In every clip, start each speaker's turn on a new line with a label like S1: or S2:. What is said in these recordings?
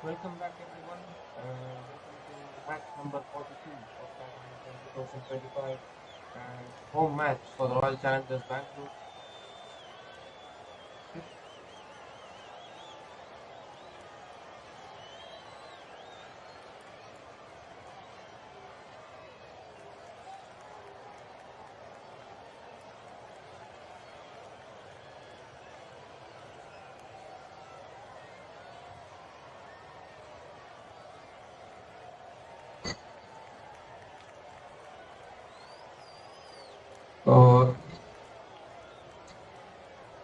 S1: Welcome back everyone. Welcome to match number 42 of that IPL 2025 and home match for the Royal Challengers Bangalore. So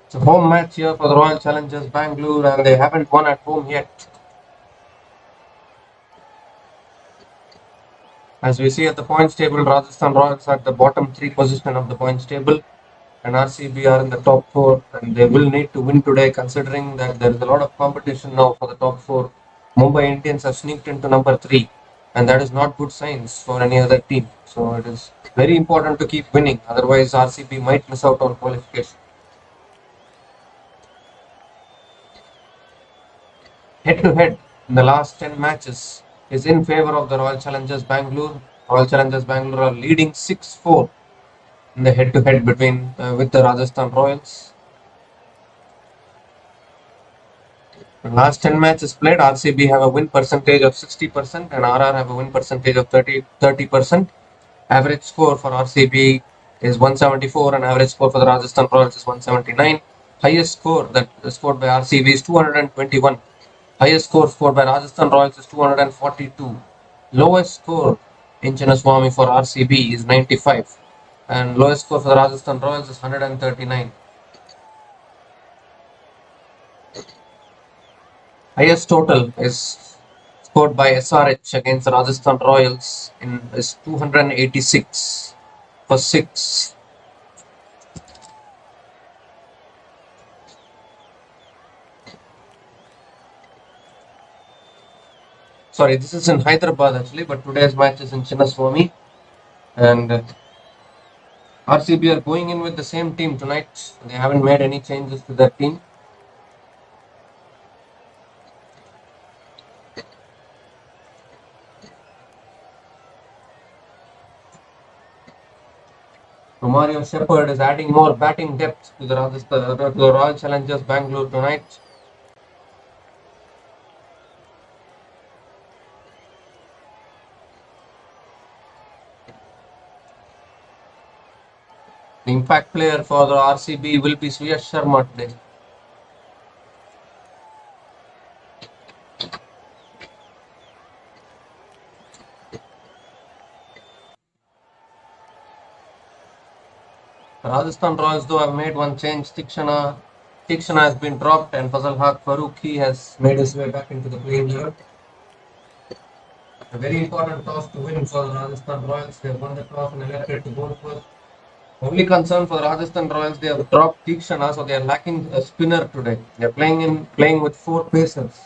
S1: it's a home match here for the Royal Challengers Bangalore and they haven't won at home yet. As we see at the points table, Rajasthan Royals are at the bottom 3 position of the points table and RCB are in the top 4 and they will need to win today considering that there is a lot of competition now for the top 4. Mumbai Indians have sneaked into number 3 and that is not good signs for any other team. So it is very important to keep winning, otherwise RCB might miss out on qualification. Head to head in the last 10 matches is in favor of the Royal Challengers Bangalore. Royal Challengers Bangalore are leading 6-4 in the head to head between with the Rajasthan Royals. Last 10 matches played, RCB have a win percentage of 60% and RR have a win percentage of 30%. Average score for RCB is 174 and average score for the Rajasthan Royals is 179. Highest score that is scored by RCB is 221. Highest score scored by Rajasthan Royals is 242. Lowest score in Chinnaswamy for RCB is 95 and lowest score for the Rajasthan Royals is 139. Highest total is scored by SRH against the Rajasthan Royals is 286 for 6. Sorry, this is in Hyderabad actually, but today's match is in Chinnaswamy. And RCB are going in with the same team tonight. They haven't made any changes to their team. Mario Shepherd is adding more batting depth to the Royal Challengers Bangalore tonight. The impact player for the RCB will be Suyash Sharma today. Rajasthan Royals though have made one change. Tikshana has been dropped and Fazal Haq Farooqi has made his way back into the playing 11. A very important toss to win for the Rajasthan Royals. They have won the toss and elected to bowl first. Only concern for the Rajasthan Royals, they have dropped Tikshana, so they are lacking a spinner today. They are playing with 4 pacers.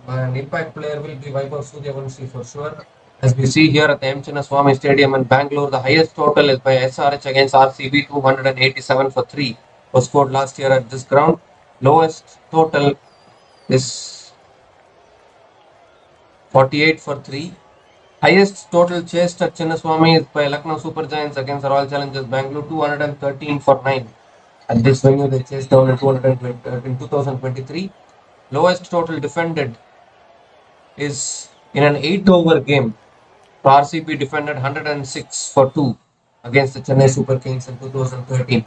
S1: An impact player will be Vaibhav Suryavanshi for sure. As we see here at the M. Chinnaswamy Stadium in Bangalore, the highest total is by SRH against RCB, 287 for 3 was scored last year at this ground. Lowest total is 48 for 3. Highest total chased at Chinnaswamy is by Lucknow Super Giants against the Royal Challengers Bangalore, 213 for 9. At this venue, they chased down in 2023. Lowest total defended is in an 8-over game. RCB defended 106 for 2 against the Chennai Super Kings in 2013.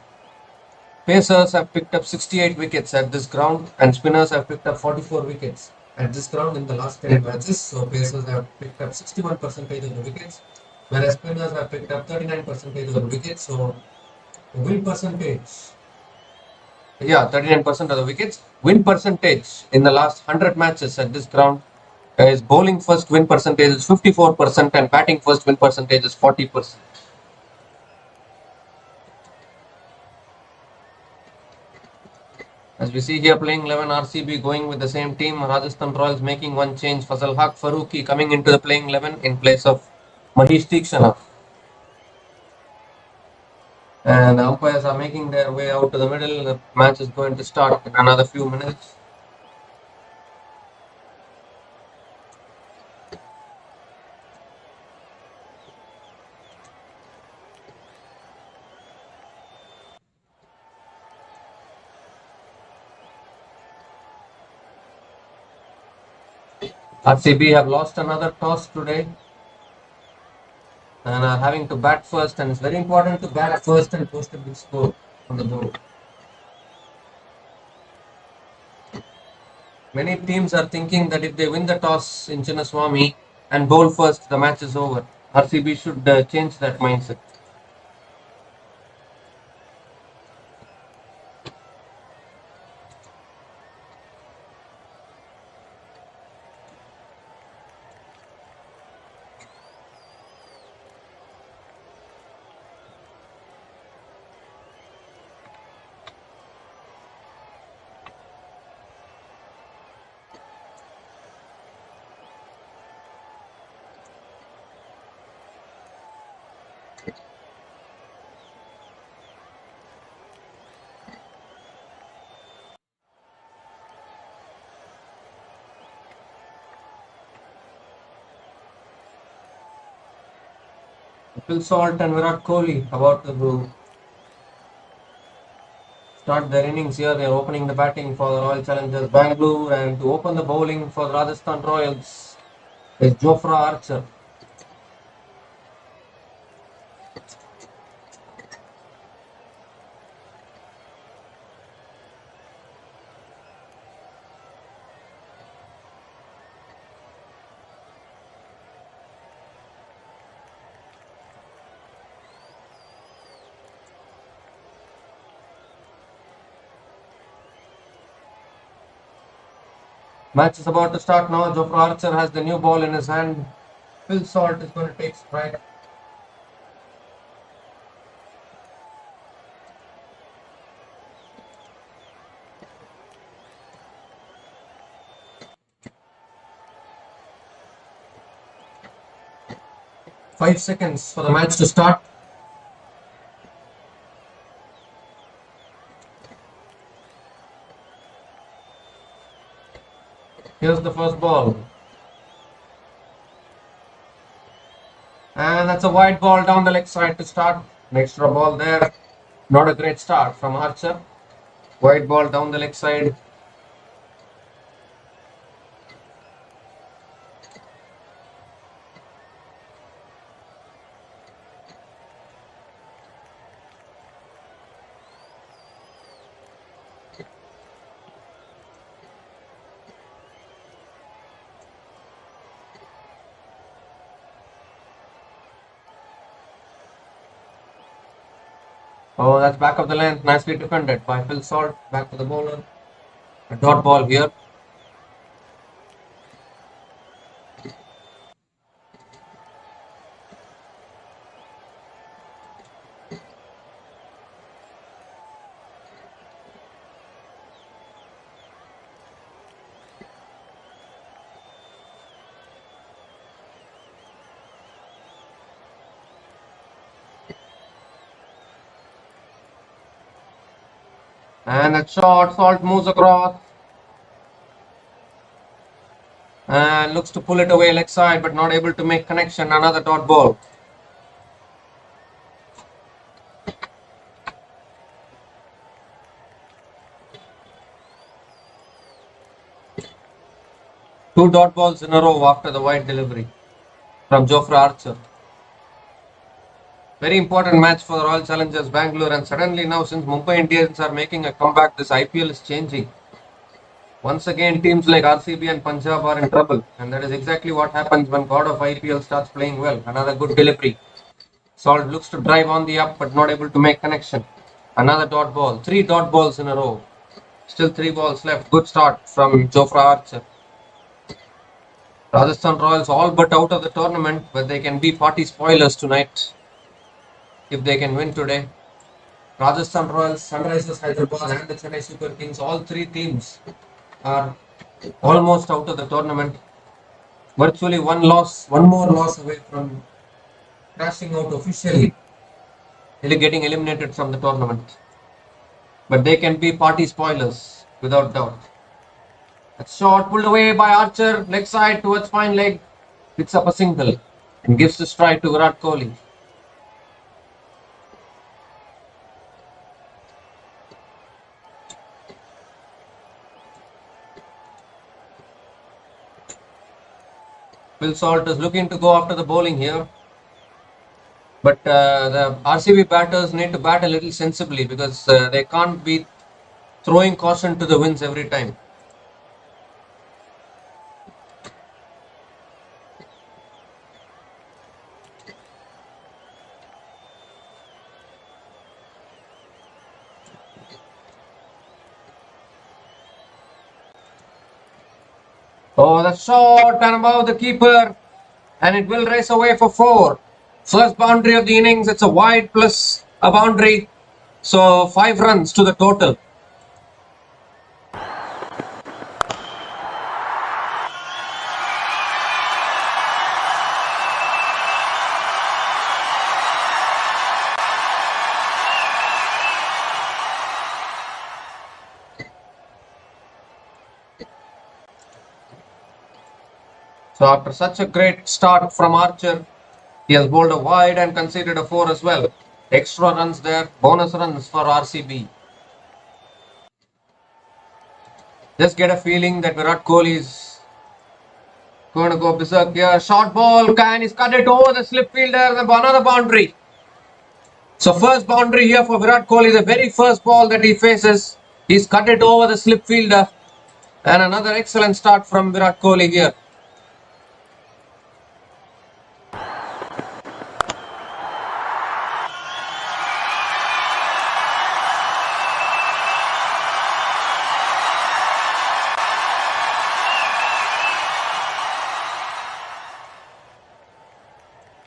S1: Pacers have picked up 68 wickets at this ground and spinners have picked up 44 wickets at this ground in the last 10 matches. So Pacers have picked up 61% of the wickets, whereas spinners have picked up 39% of the wickets. So the win percentage, 39% of the wickets. Win percentage in the last 100 matches at this ground is bowling first win percentage is 54% and batting first win percentage is 40%. As we see here, playing 11 RCB going with the same team. Rajasthan Royals making one change. Fazal Haq Farooqi coming into the playing 11 in place of Mahesh Tikshana. And the umpires are making their way out to the middle. The match is going to start in another few minutes. RCB have lost another toss today and are having to bat first, and it's very important to bat first and post a big score on the board. Many teams are thinking that if they win the toss in Chinnaswamy and bowl first, the match is over. RCB should change that mindset. Phil Salt and Virat Kohli about to start their innings here. They are opening the batting for the Royal Challengers Bangalore, and to open the bowling for the Rajasthan Royals is Jofra Archer. Match is about to start now. Jofra Archer has the new ball in his hand. Phil Salt is going to take strike. Five seconds for the match to start. Here's the first ball. And that's a wide ball down the leg side to start. An extra ball there. Not a great start from Archer. Wide ball down the leg side. Oh, that's back of the length. Nicely defended by Phil Salt. Back to the bowler. A dot ball here. And a shot. Salt moves across. And looks to pull it away leg side, but not able to make connection. Another dot ball. Two dot balls in a row after the wide delivery from Jofra Archer. Very important match for the Royal Challengers Bangalore, and suddenly now, since Mumbai Indians are making a comeback, this IPL is changing. Once again, teams like RCB and Punjab are in trouble, and that is exactly what happens when God of IPL starts playing well. Another good delivery. Salt looks to drive on the up, but not able to make connection. Another dot ball. Three dot balls in a row. Still three balls left. Good start from Jofra Archer. Rajasthan Royals all but out of the tournament, but they can be party spoilers tonight if they can win today. Rajasthan Royals, Sunrisers Hyderabad, and the Chennai Super Kings, all three teams are almost out of the tournament. Virtually one more loss away from crashing out officially, getting eliminated from the tournament. But they can be party spoilers, without doubt. A shot pulled away by Archer, leg side towards fine leg, picks up a single and gives the strike to Virat Kohli. Phil Salt is looking to go after the bowling here. But the RCB batters need to bat a little sensibly because they can't be throwing caution to the winds every time. Oh, the shot and above the keeper, and it will race away for 4. First boundary of the innings, it's a wide plus a boundary, so 5 runs to the total. So after such a great start from Archer, he has bowled a wide and conceded a 4 as well. Extra runs there, bonus runs for RCB. Just get a feeling that Virat Kohli is going to go berserk here. Short ball, can he's cut it over the slip fielder, another boundary. So first boundary here for Virat Kohli, the very first ball that he faces. He's cut it over the slip fielder. And another excellent start from Virat Kohli here.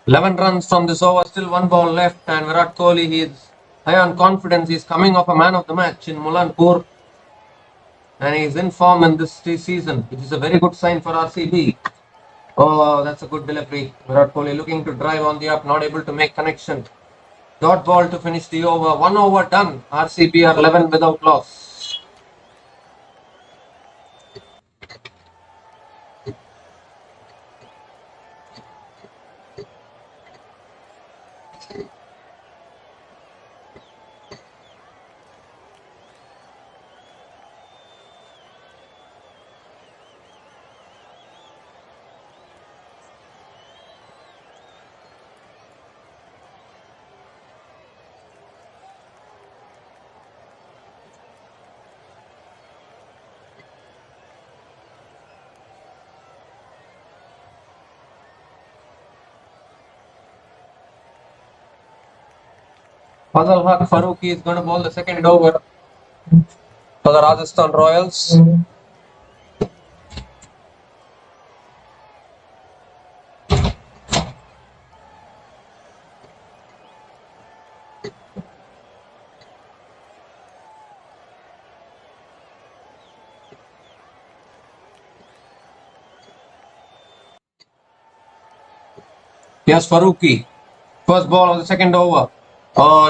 S1: Eleven runs from this over, still 1 ball left, and Virat Kohli, he is high on confidence. He's coming off a man of the match in Mulanpur, and he's in form in this season, which is a very good sign for RCB. Oh, that's a good delivery. Virat Kohli looking to drive on the up, not able to make connection. Dot ball to finish the over. 1 over done. RCB are 11 without loss. Fazal Haq Farooqi is going to bowl the second over for the Rajasthan Royals. Here's Farooqi. First ball of the second over.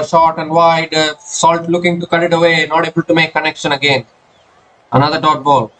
S1: Short and wide. Salt looking to cut it away. Not able to make connection again. Another dot ball.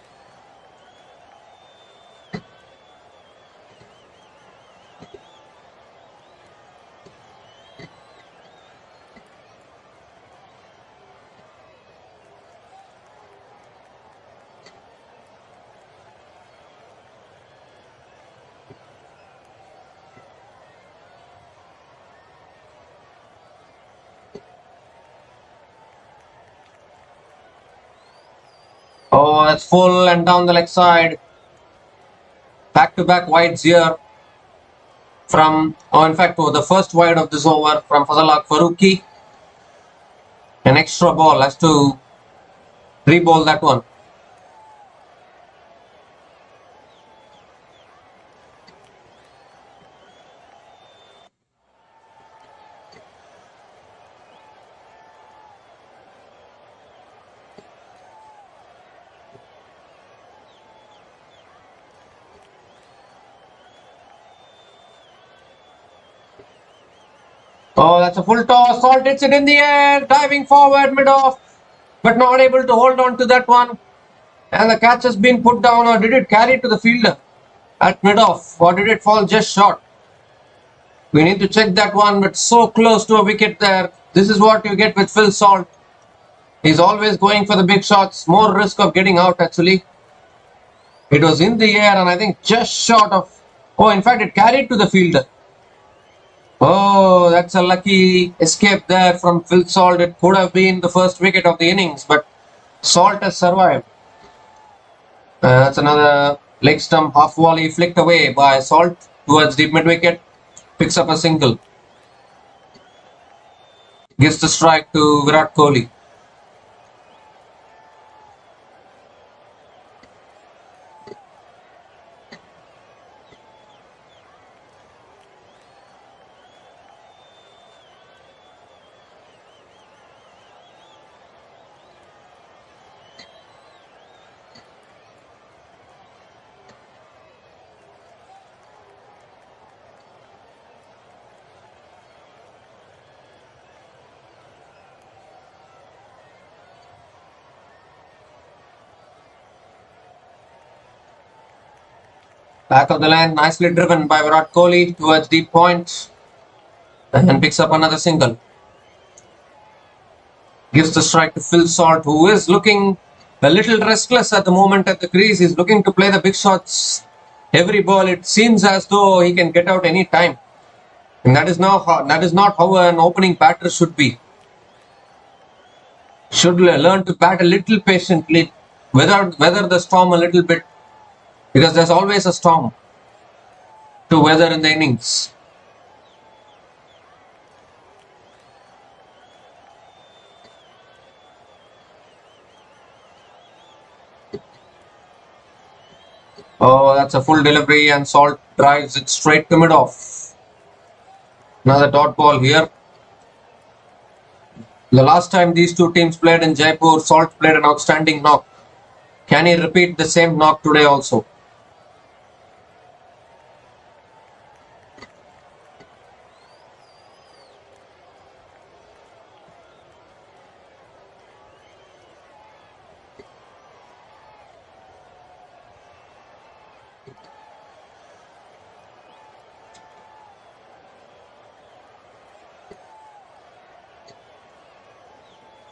S1: Oh, that's full and down the leg side. Back-to-back wides here from, in fact, the first wide of this over from Fazal Haq Farooqi. An extra ball, has to re-bowl that one. Oh, that's a full toss. Salt hits it in the air, diving forward mid-off, but not able to hold on to that one. And the catch has been put down, or did it carry to the fielder at mid-off, or did it fall just short? We need to check that one, but so close to a wicket there. This is what you get with Phil Salt. He's always going for the big shots, more risk of getting out actually. It was in the air and I think just short of Oh, in fact, it carried to the fielder. Oh, that's a lucky escape there from Phil Salt. It could have been the first wicket of the innings, but Salt has survived. That's another leg stump half volley flicked away by Salt towards deep mid wicket. Picks up a single. Gives the strike to Virat Kohli. Back of the line, nicely driven by Virat Kohli towards deep point and picks up another single. Gives the strike to Phil Salt, who is looking a little restless at the moment at the crease. He's looking to play the big shots every ball. It seems as though he can get out any time. And that is not how an opening batter should be. Should learn to bat a little patiently, weather the storm a little bit, because there's always a storm to weather in the innings. Oh, that's a full delivery and Salt drives it straight to mid-off. Another dot ball here. The last time these two teams played in Jaipur, Salt played an outstanding knock. Can he repeat the same knock today also?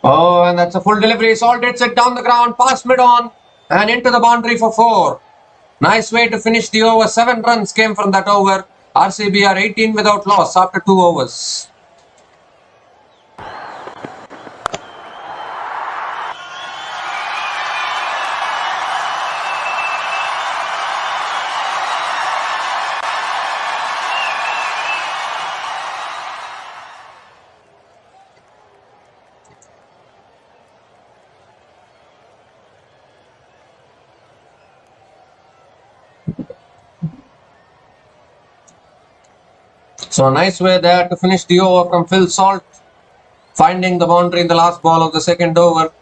S1: Oh, and that's a full delivery. Salt hits it down the ground, past mid-on, and into the boundary for 4. Nice way to finish the over. 7 runs came from that over. RCB are 18 without loss after 2 overs. So a nice way there to finish the over from Phil Salt, finding the boundary in the last ball of the second over.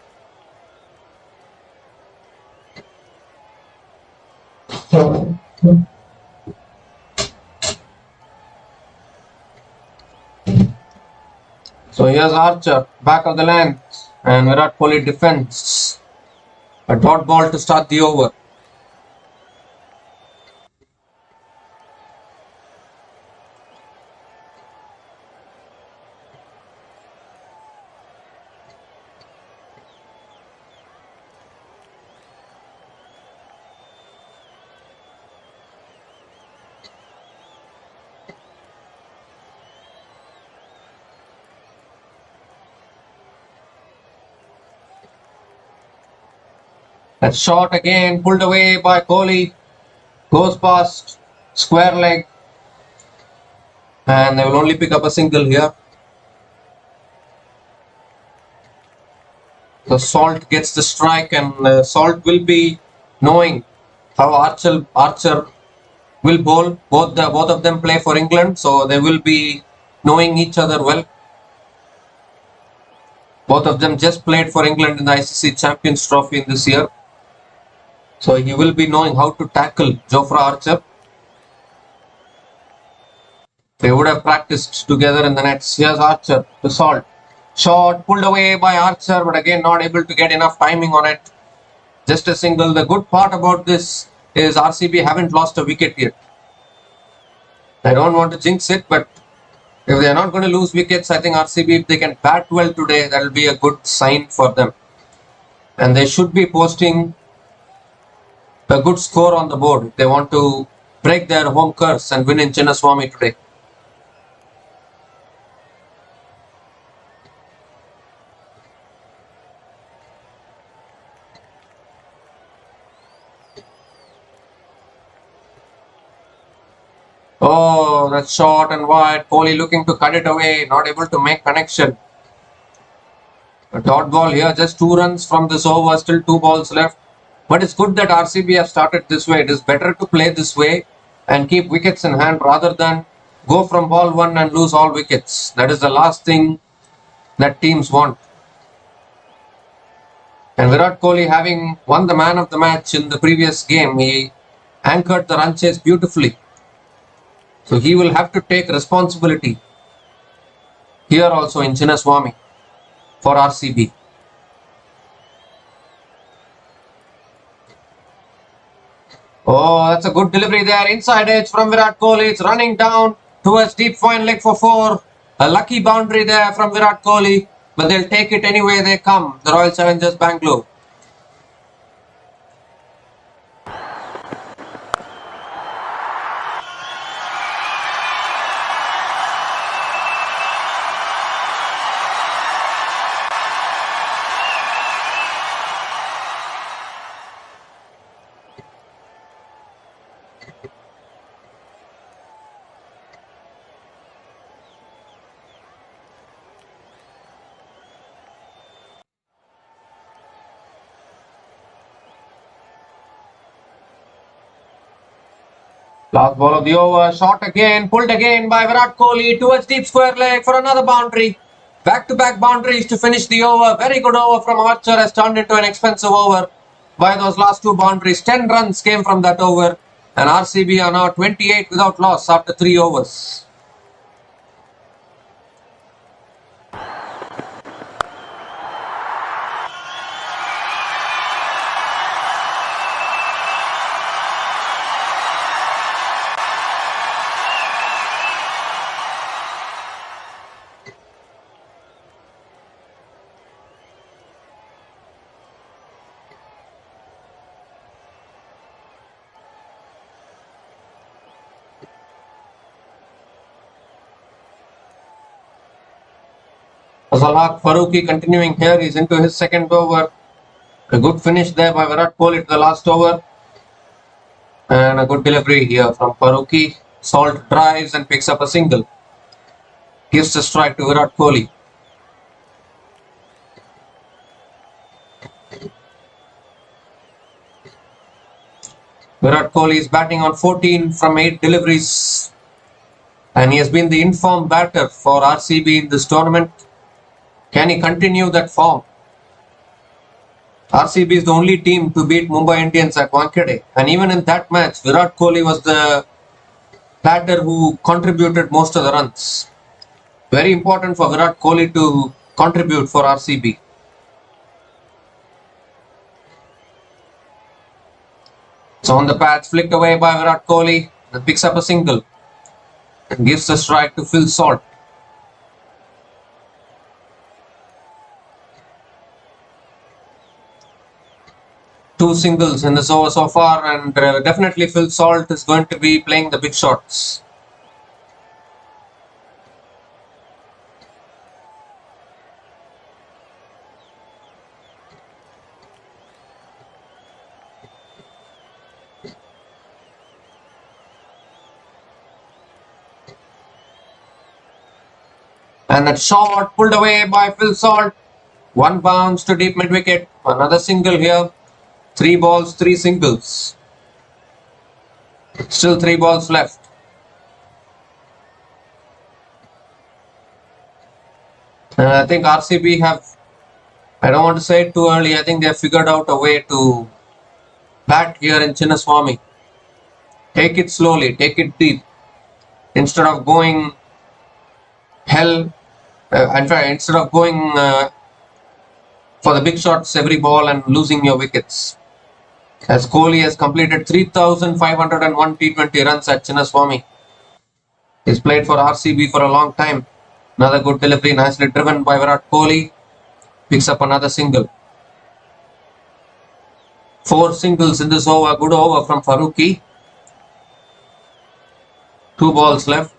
S1: So here's Archer, back of the length, and Virat Kohli defends. A dot ball to start the over. That shot again pulled away by Kohli, goes past square leg, and they will only pick up a single here. So Salt gets the strike, and Salt will be knowing how Archer will bowl. Both of them play for England, so they will be knowing each other well. Both of them just played for England in the ICC Champions Trophy in this year. So he will be knowing how to tackle Jofra Archer. They would have practiced together in the nets. Here's Archer to Salt. Shot pulled away by Archer, but again not able to get enough timing on it. Just a single. The good part about this is RCB haven't lost a wicket yet. I don't want to jinx it, but if they are not going to lose wickets, I think RCB, if they can bat well today, that will be a good sign for them. And they should be posting a good score on the board if they want to break their home curse and win in Chinnaswamy today. Oh, that's short and wide. Kohli looking to cut it away, not able to make connection. A dot ball here, just 2 runs from this over, still 2 balls left. But it's good that RCB have started this way. It is better to play this way and keep wickets in hand rather than go from ball 1 and lose all wickets. That is the last thing that teams want. And Virat Kohli, having won the man of the match in the previous game, he anchored the run chase beautifully. So he will have to take responsibility here also in Chinnaswamy for RCB. Oh, that's a good delivery there. Inside edge from Virat Kohli. It's running down towards deep fine leg for 4. A lucky boundary there from Virat Kohli. But they'll take it anyway they come. The Royal Challengers Bangalore. Last ball of the over, shot again, pulled again by Virat Kohli towards deep square leg for another boundary. Back-to-back boundaries to finish the over. Very good over from Archer, has turned into an expensive over by those last 2 boundaries. 10 runs came from that over, and RCB are now 28 without loss after 3 overs. Azal Farooqi continuing here. He's into his second over. A good finish there by Virat Kohli to the last over. And a good delivery here from Farooqi. Salt drives and picks up a single. Gives the strike to Virat Kohli. Virat Kohli is batting on 14 from 8 deliveries. And he has been the informed batter for RCB in this tournament. Can he continue that form? RCB is the only team to beat Mumbai Indians at Wankhede. And even in that match, Virat Kohli was the batter who contributed most of the runs. Very important for Virat Kohli to contribute for RCB. So on the patch, flicked away by Virat Kohli. And picks up a single. And gives the strike to Phil Salt. Two singles in this over so far, and definitely Phil Salt is going to be playing the big shots. And that shot pulled away by Phil Salt. 1 bounce to deep mid wicket. Another single here. 3 balls, 3 singles. Still 3 balls left. And I think RCB have, I don't want to say it too early, I think they have figured out a way to bat here in Chinnaswamy. Take it slowly, take it deep. Instead of going instead of going for the big shots every ball and losing your wickets. As Kohli has completed 3,501 T20 runs at Chinnaswamy. He's played for RCB for a long time. Another good delivery, nicely driven by Virat Kohli. Picks up another single. 4 singles in this over. Good over from Farooqi. 2 balls left.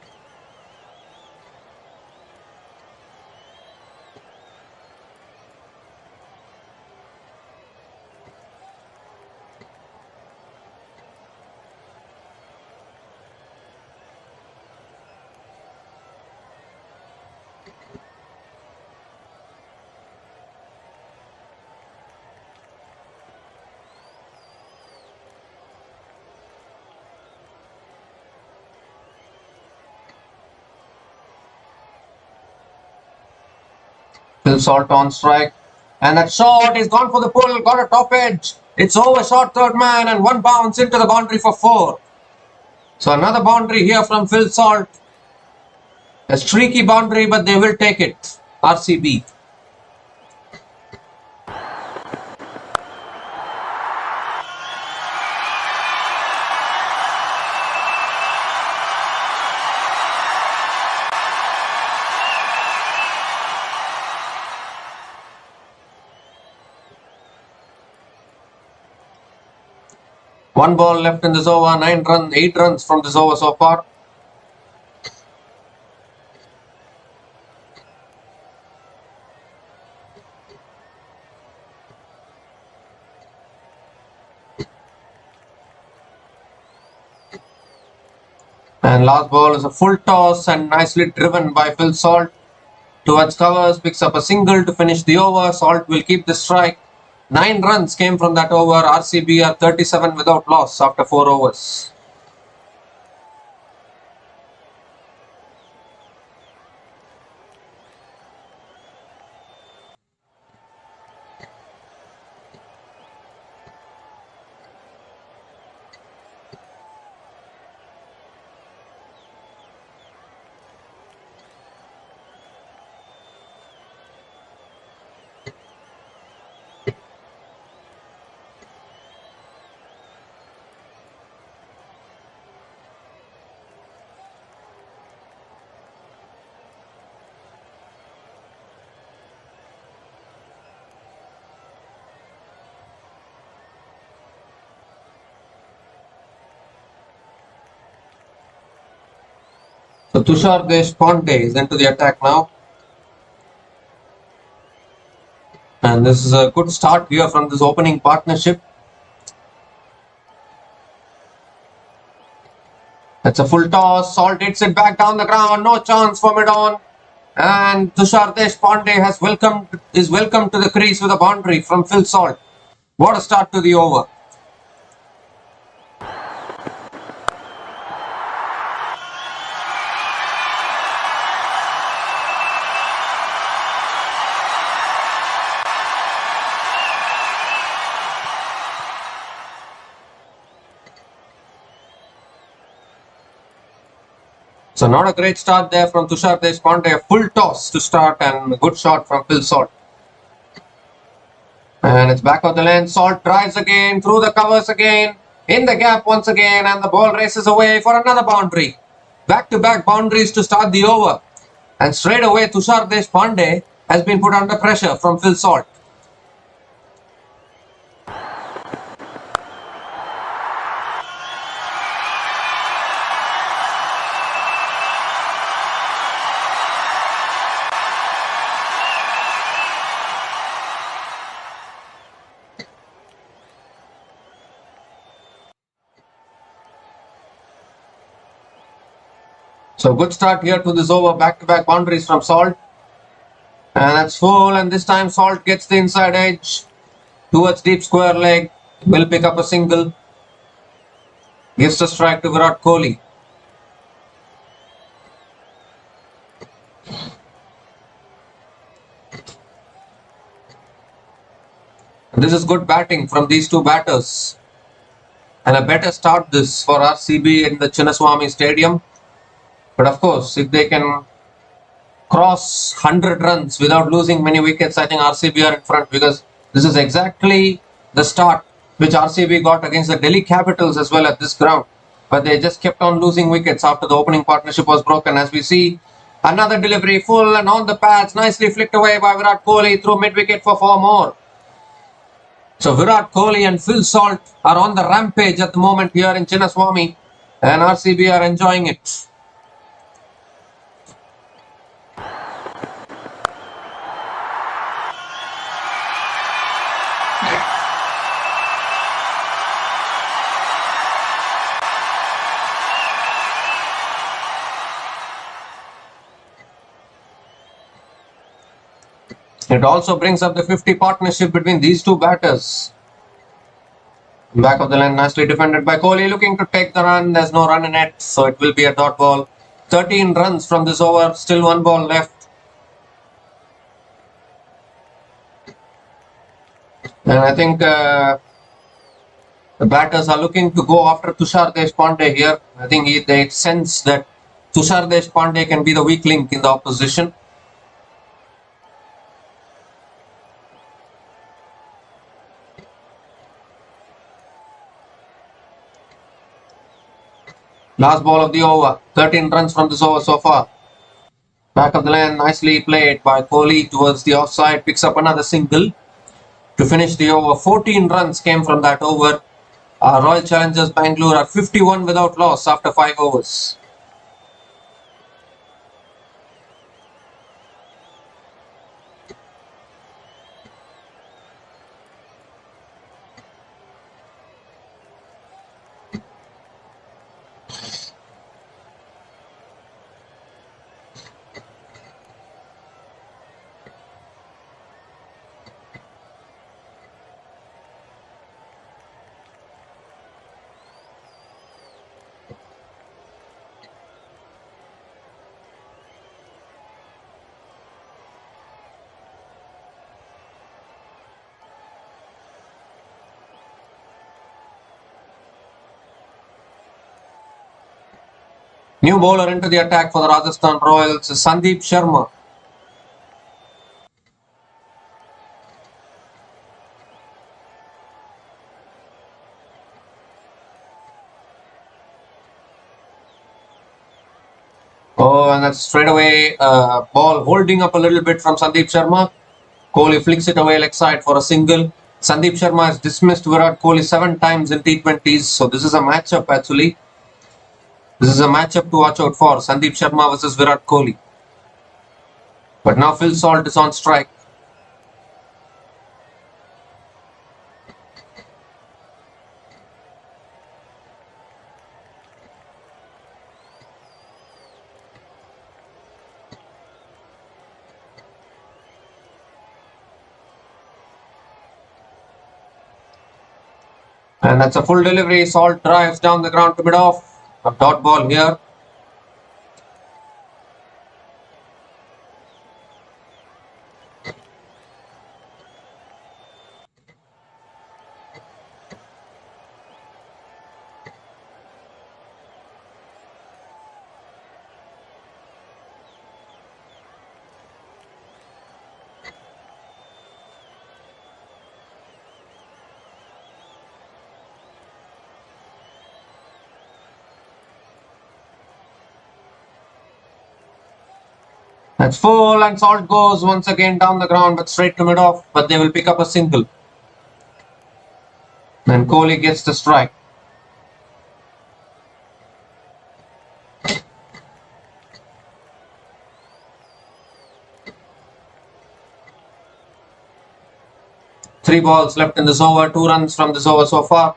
S1: Phil Salt on strike. And that shot is gone for the pull. Got a top edge. It's over short third man and 1 bounce into the boundary for 4. So another boundary here from Phil Salt. A streaky boundary, but they will take it. RCB. One ball left in this over, 8 runs from this over so far. And last ball is a full toss and nicely driven by Phil Salt towards covers, picks up a single to finish the over. Salt will keep the strike. 9 runs came from that over. RCB are 37 without loss after 4 overs. So Tushar Deshpande is into the attack now. And this is a good start here from this opening partnership. That's a full toss. Salt hits it back down the ground. No chance for mid-on. And Tushar Deshpande is welcomed to the crease with a boundary from Phil Salt. What a start to the over. So not a great start there from Tushar Deshpande. A full toss to start and a good shot from Phil Salt. And it's back of the lane. Salt drives again, through the covers again, in the gap once again, and the ball races away for another boundary. Back-to-back boundaries to start the over. And straight away Tushar Deshpande has been put under pressure from Phil Salt. So good start here to this over, back-to-back boundaries from Salt. And that's full, and this time Salt gets the inside edge towards deep square leg. Will pick up a single. Gives the strike to Virat Kohli. And this is good batting from these two batters. And a better start this for RCB in the Chinnaswamy Stadium. But of course, if they can cross 100 runs without losing many wickets, I think RCB are in front, because this is exactly the start which RCB got against the Delhi Capitals as well at this ground. But they just kept on losing wickets after the opening partnership was broken. As we see, another delivery full and on the pads, nicely flicked away by Virat Kohli through mid-wicket for 4 more. So Virat Kohli and Phil Salt are on the rampage at the moment here in Chinnaswamy, and RCB are enjoying it. It also brings up the 50 partnership between these two batters. Back of the line, nicely defended by Kohli, looking to take the run. There's no run in it, so it will be a dot ball. 13 runs from this over, still one ball left. And I think the batters are looking to go after Tushar Deshpande here. I think they sense that Tushar Deshpande can be the weak link in the opposition. Last ball of the over. 13 runs from this over so far. Back of the line, nicely played by Kohli towards the offside. Picks up another single to finish the over. 14 runs came from that over. Royal Challengers Bangalore are 51 without loss after 5 overs. New bowler into the attack for the Rajasthan Royals, Sandeep Sharma. Oh, and that's straight away ball holding up a little bit from Sandeep Sharma. Kohli flicks it away leg side for a single. Sandeep Sharma has dismissed Virat Kohli 7 times in T20s, so this is a matchup actually. This is a matchup to watch out for, Sandeep Sharma versus Virat Kohli. But now Phil Salt is on strike. And that's a full delivery. Salt drives down the ground to mid off. A dot ball here. That's full and Salt goes once again down the ground but straight to mid off, but they will pick up a single. And Kohli gets the strike. Three balls left in this over, 2 runs from this over so far.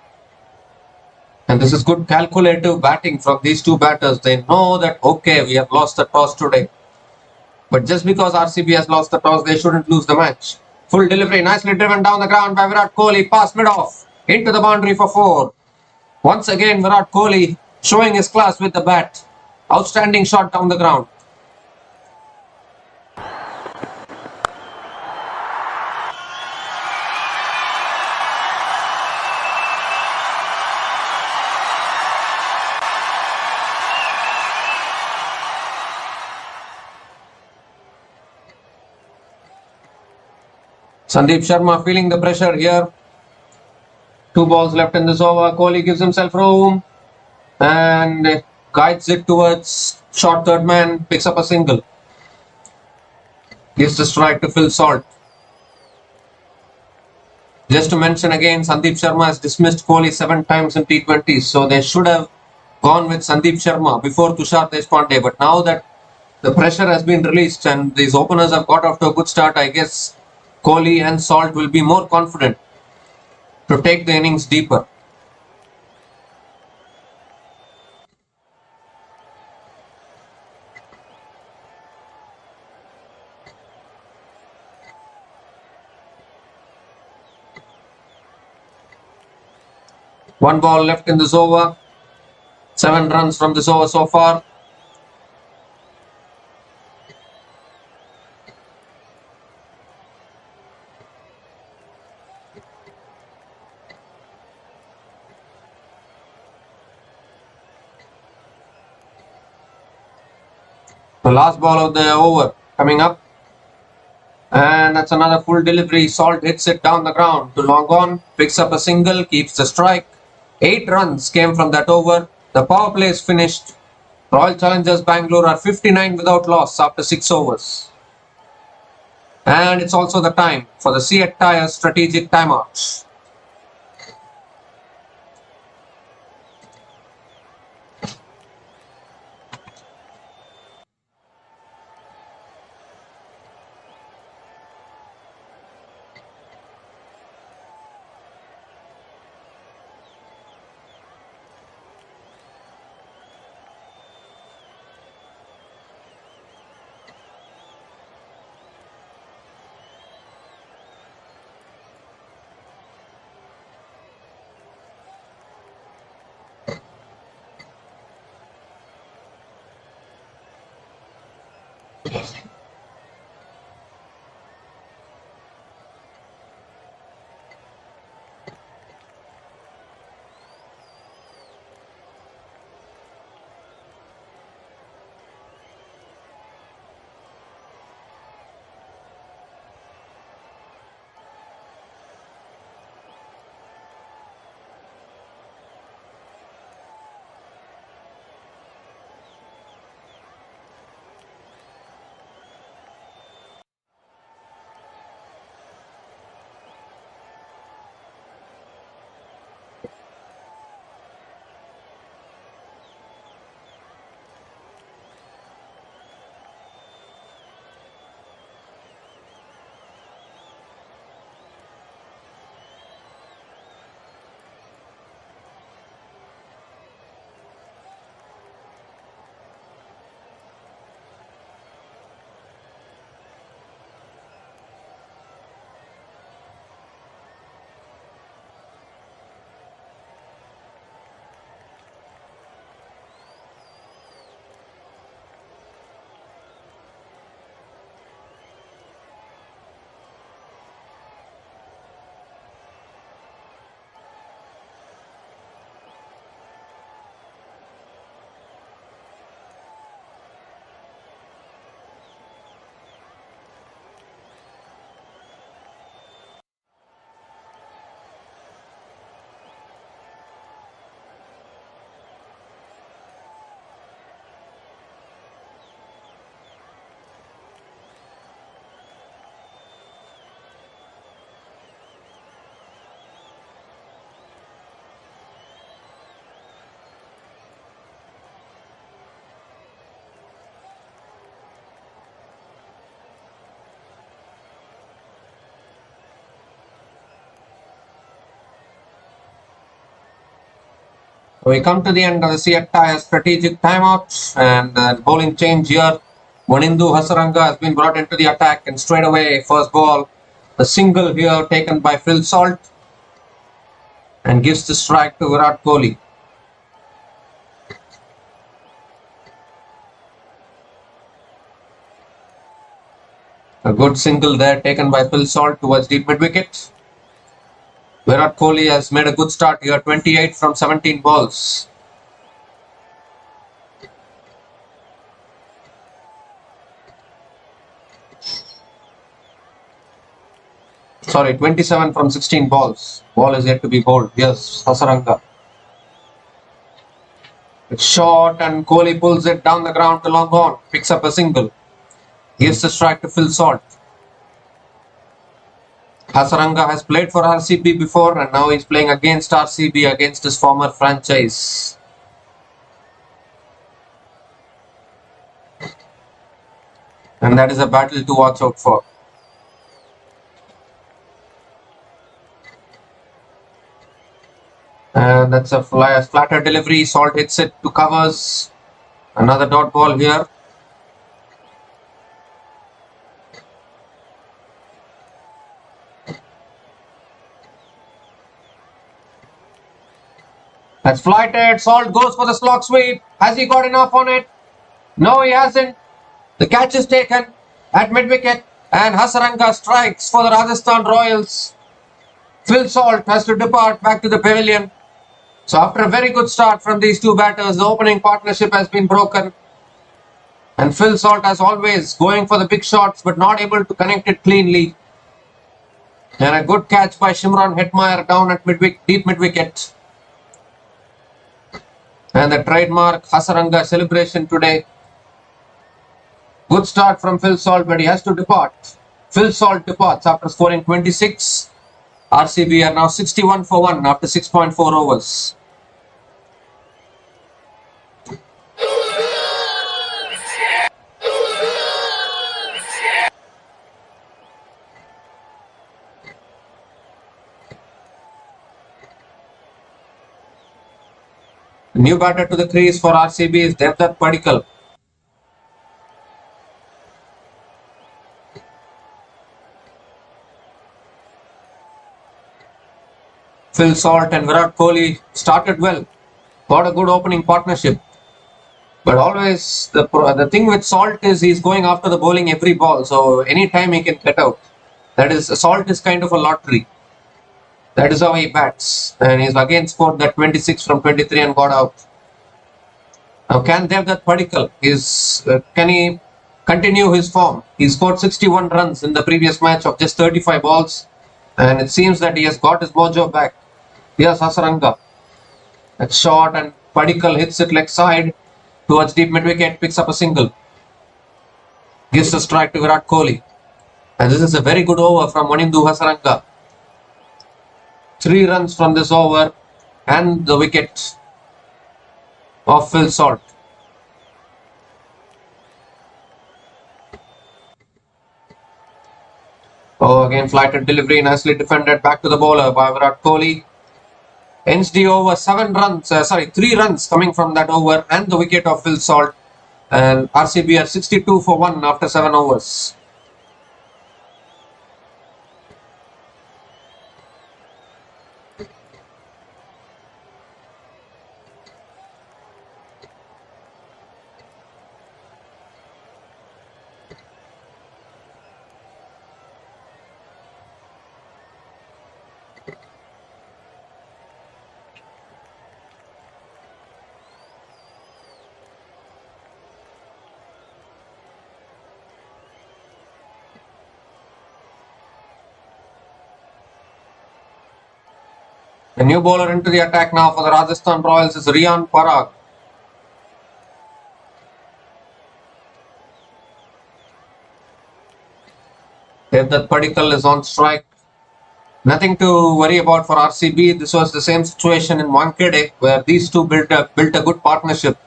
S1: And this is good calculative batting from these two batters. They know that, okay, we have lost the toss today. But just because RCB has lost the toss, they shouldn't lose the match. Full delivery, nicely driven down the ground by Virat Kohli, past mid-off, into the boundary for 4. Once again, Virat Kohli showing his class with the bat. Outstanding shot down the ground. Sandeep Sharma feeling the pressure here. 2 balls left in this over. Kohli gives himself room and guides it towards short third man, picks up a single. Gives the strike to Phil Salt. Just to mention again, Sandeep Sharma has dismissed Kohli 7 times in T20s, so they should have gone with Sandeep Sharma before Tushar Deshpande. But now that the pressure has been released and these openers have got off to a good start, I guess Kohli and Salt will be more confident to take the innings deeper. One ball left in this over. 7 runs from this over so far. The last ball of the over coming up. And that's another full delivery. Salt hits it down the ground to long on. Picks up a single, keeps the strike. 8 runs came from that over. The power play is finished. Royal Challengers Bangalore are 59 without loss after 6 overs. And it's also the time for the Seat Tyres strategic timeout. We come to the end of the Seat Tyres strategic timeout, and the bowling change here. Monindu Hasaranga has been brought into the attack, and straight away, first ball, the single here taken by Phil Salt, and gives the strike to Virat Kohli. A good single there taken by Phil Salt towards deep mid wicket. Virat Kohli has made a good start here, 28 from 17 balls. Sorry, 27 from 16 balls. Ball is yet to be bowled. Yes, Hasaranga. It's short and Kohli pulls it down the ground to long on. Picks up a single. Gives the strike to Phil Salt. Hasaranga has played for RCB before, and now he's playing against RCB, against his former franchise. And that is a battle to watch out for. And that's a flatter delivery. Salt hits it to covers. Another dot ball here. That's flighted. Salt goes for the slog sweep. Has he got enough on it? No, he hasn't. The catch is taken at mid-wicket and Hasaranga strikes for the Rajasthan Royals. Phil Salt has to depart back to the pavilion. So after a very good start from these two batters, the opening partnership has been broken. And Phil Salt, as always, going for the big shots but not able to connect it cleanly. And a good catch by Shimron Hetmeyer down at deep mid-wicket. And the trademark Hasaranga celebration today. Good start from Phil Salt, but he has to depart. Phil Salt departs after scoring 26. RCB are now 61 for 1 after 6.4 overs. The new batter to the crease for RCB is Devdutt Padikkal. Phil Salt and Virat Kohli started well. Got a good opening partnership. But always the thing with Salt is he's going after the bowling every ball. So anytime he can get out. That is, Salt is kind of a lottery. That is how he bats. And he's again scored that 26 from 23 and got out. Now can Devdutt Padikkal can he continue his form? He scored 61 runs in the previous match of just 35 balls. And it seems that he has got his mojo back. Here's Hasaranga. That's short and Padikkal hits it leg side towards deep mid-wicket, picks up a single. Gives a strike to Virat Kohli. And this is a very good over from Wanindu Hasaranga. 3 runs from this over and the wicket of Phil Salt. Oh, again flighted delivery, nicely defended, back to the bowler by Virat Kohli. Ends the over, 3 runs coming from that over and the wicket of Phil Salt. And RCB are 62 for 1 after 7 overs. The new bowler into the attack now for the Rajasthan Royals is Riyan Parag. Devdutt Padikkal is on strike. Nothing to worry about for RCB. This was the same situation in Wankhede where these two built a good partnership.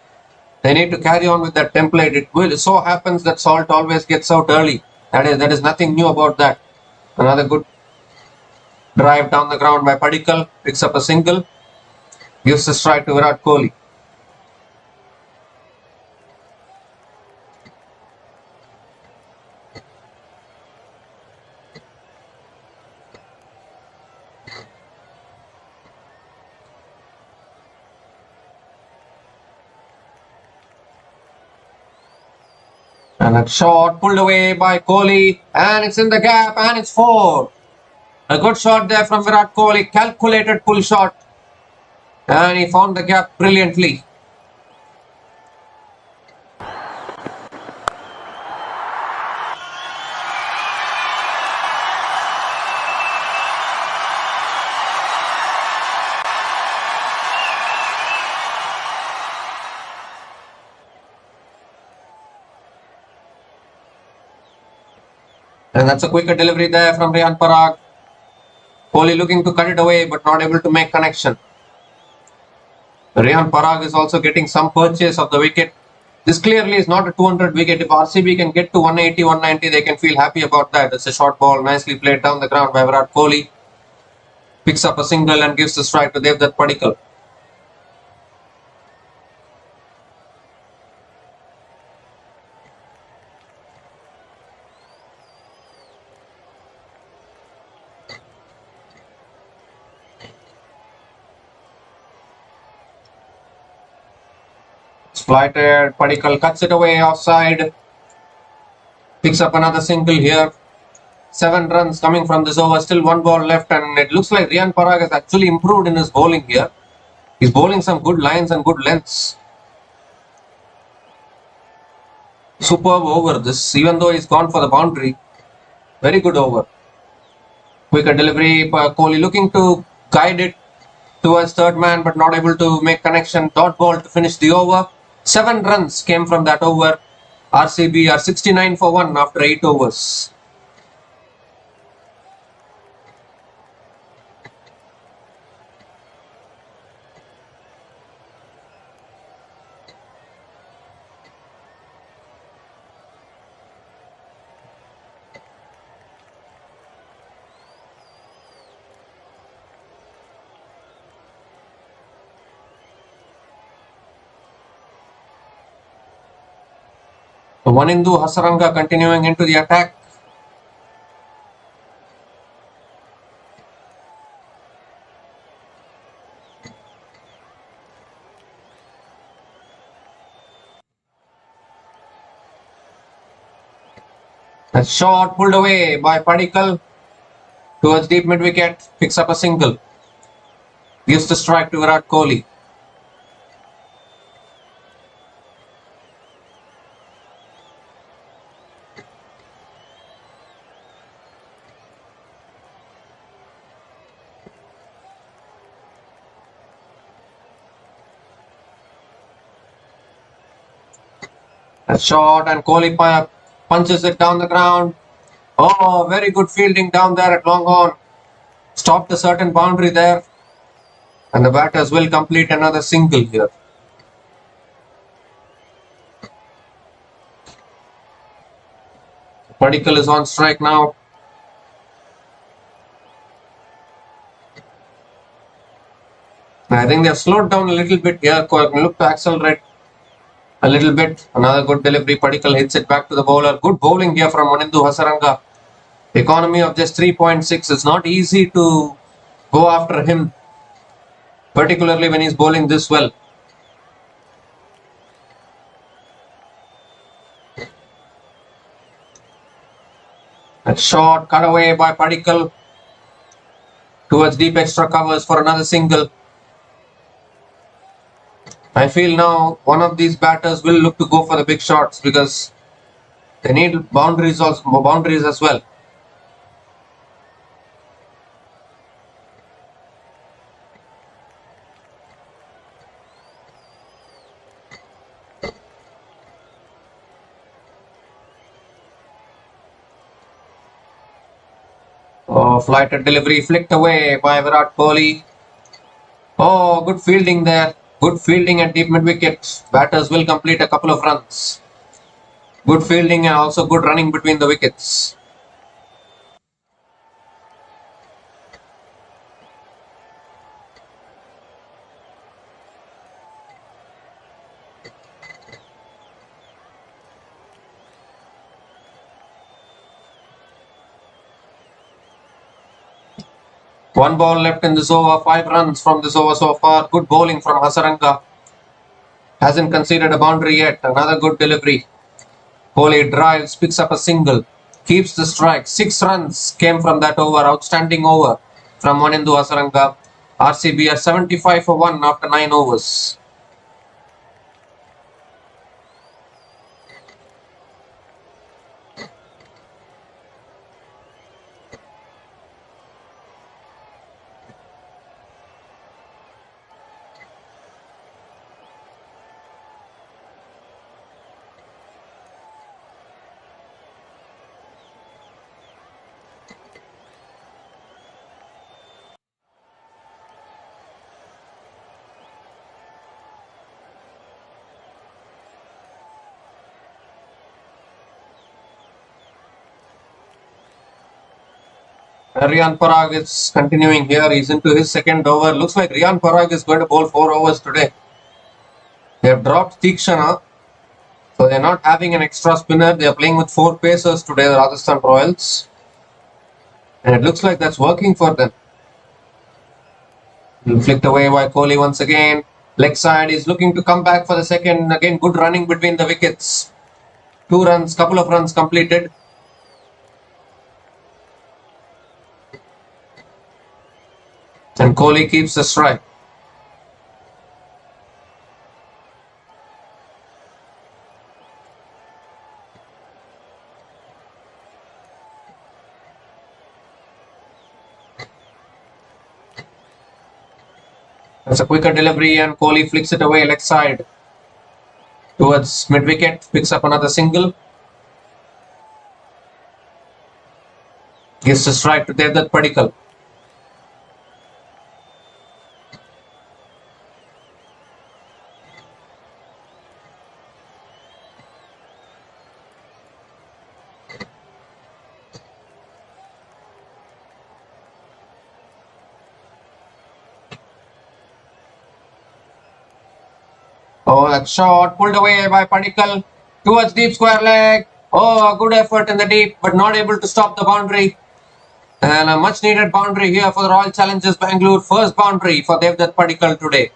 S1: They need to carry on with that template. It so happens that Salt always gets out early. That is nothing new about that. Another good drive down the ground by Padikkal, picks up a single, gives a strike to Virat Kohli. And a shot pulled away by Kohli, and it's in the gap, and it's 4. A good shot there from Virat Kohli, calculated pull shot, and he found the gap brilliantly. And that's a quicker delivery there from Riyan Parag. Kohli looking to cut it away but not able to make connection. Riyan Parag is also getting some purchase of the wicket. This clearly is not a 200 wicket. If RCB can get to 180, 190, they can feel happy about that. It's a short ball, nicely played down the ground by Virat Kohli. Picks up a single and gives the strike to Devdutt Padikkal. flighted. Padikkal cuts it away offside. Picks up another single here. 7 runs coming from this over. Still 1 ball left, and it looks like Riyan Parag has actually improved in his bowling here. He's bowling some good lines and good lengths. Superb over this, even though he's gone for the boundary. Very good over. Quicker delivery. Kohli looking to guide it towards third man, but not able to make connection. Dot ball to finish the over. 7 runs came from that over. RCB are 69 for 1 after 8 overs. Wanindu Hasaranga continuing into the attack. A shot pulled away by Padikkal towards deep mid wicket. Picks up a single. Gives the strike to Virat Kohli. A shot, and Kohli punches it down the ground. Oh, very good fielding down there at long on. Stopped a certain boundary there. And the batters will complete another single here. Padikkal is on strike now. I think they have slowed down a little bit here. Look to accelerate a little bit. Another good delivery. Padikkal hits it back to the bowler. Good bowling here from Wanindu Hasaranga. Economy of just 3.6. It's not easy to go after him, particularly when he's bowling this well. A shot cut away by Padikkal towards deep extra covers for another single. I feel now one of these batters will look to go for the big shots because they need boundaries as well. Oh, flighted delivery flicked away by Virat Kohli. Oh, good fielding there. Good fielding at deep mid wicket. Batters will complete a couple of runs. Good fielding and also good running between the wickets. One ball left in this over. 5 runs from this over so far. Good bowling from Hasaranga. Hasn't conceded a boundary yet. Another good delivery. Kohli drives, picks up a single. Keeps the strike. 6 runs came from that over. Outstanding over from Wanindu Hasaranga. RCB are 75 for 1 after 9 overs. Riyan Parag is continuing here. He's into his second over. Looks like Riyan Parag is going to bowl 4 overs today. They have dropped Tikshana. So they're not having an extra spinner. They are playing with 4 pacers today, the Rajasthan Royals. And it looks like that's working for them. Flicked away by Kohli once again. Leg side is looking to come back for the second. Again, good running between the wickets. 2 runs, couple of runs completed. And Kohli keeps the strike. That's a quicker delivery and Kohli flicks it away leg side towards mid wicket, picks up another single. Gives a strike to Devdutt Padikkal. Oh, that shot pulled away by Padikkal towards deep square leg. Oh, a good effort in the deep, but not able to stop the boundary. And a much needed boundary here for the Royal Challengers Bangalore. First boundary for Devdutt Padikkal today.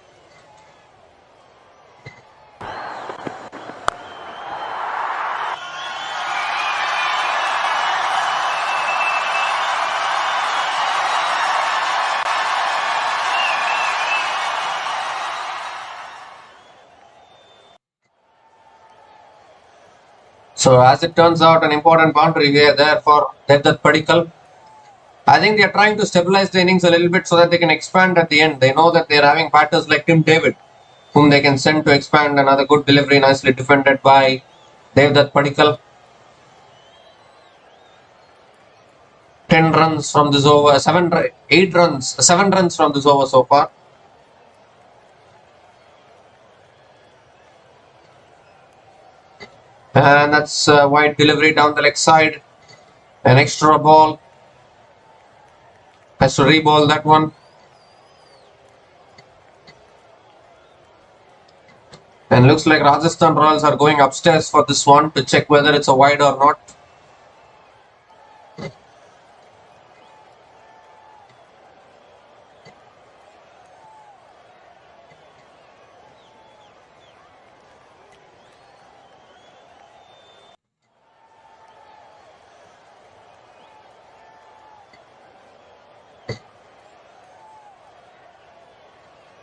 S1: So as it turns out, an important boundary here there for Devdutt Padikkal. I think they are trying to stabilize the innings a little bit so that they can expand at the end. They know that they are having batters like Tim David, whom they can send to expand. Another good delivery, nicely defended by Devdutt Padikkal. 10 runs from this over, 7 runs from this over so far. And that's a wide delivery down the leg side. An extra ball. Has to re-ball that one. And looks like Rajasthan Royals are going upstairs for this one to check whether it's a wide or not.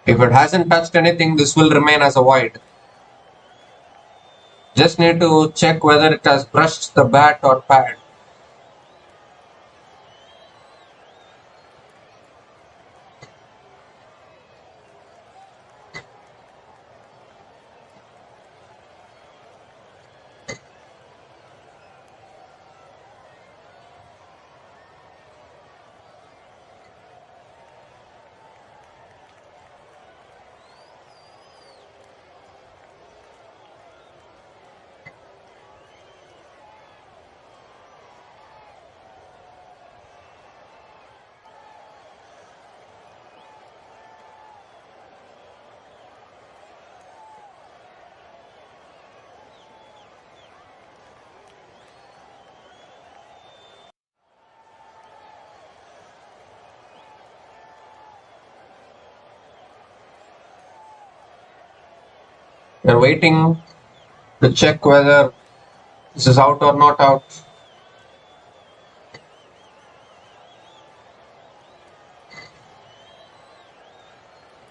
S1: If it hasn't touched anything, this will remain as a wide. Just need to check whether it has brushed the bat or pad. We're waiting to check whether this is out or not out.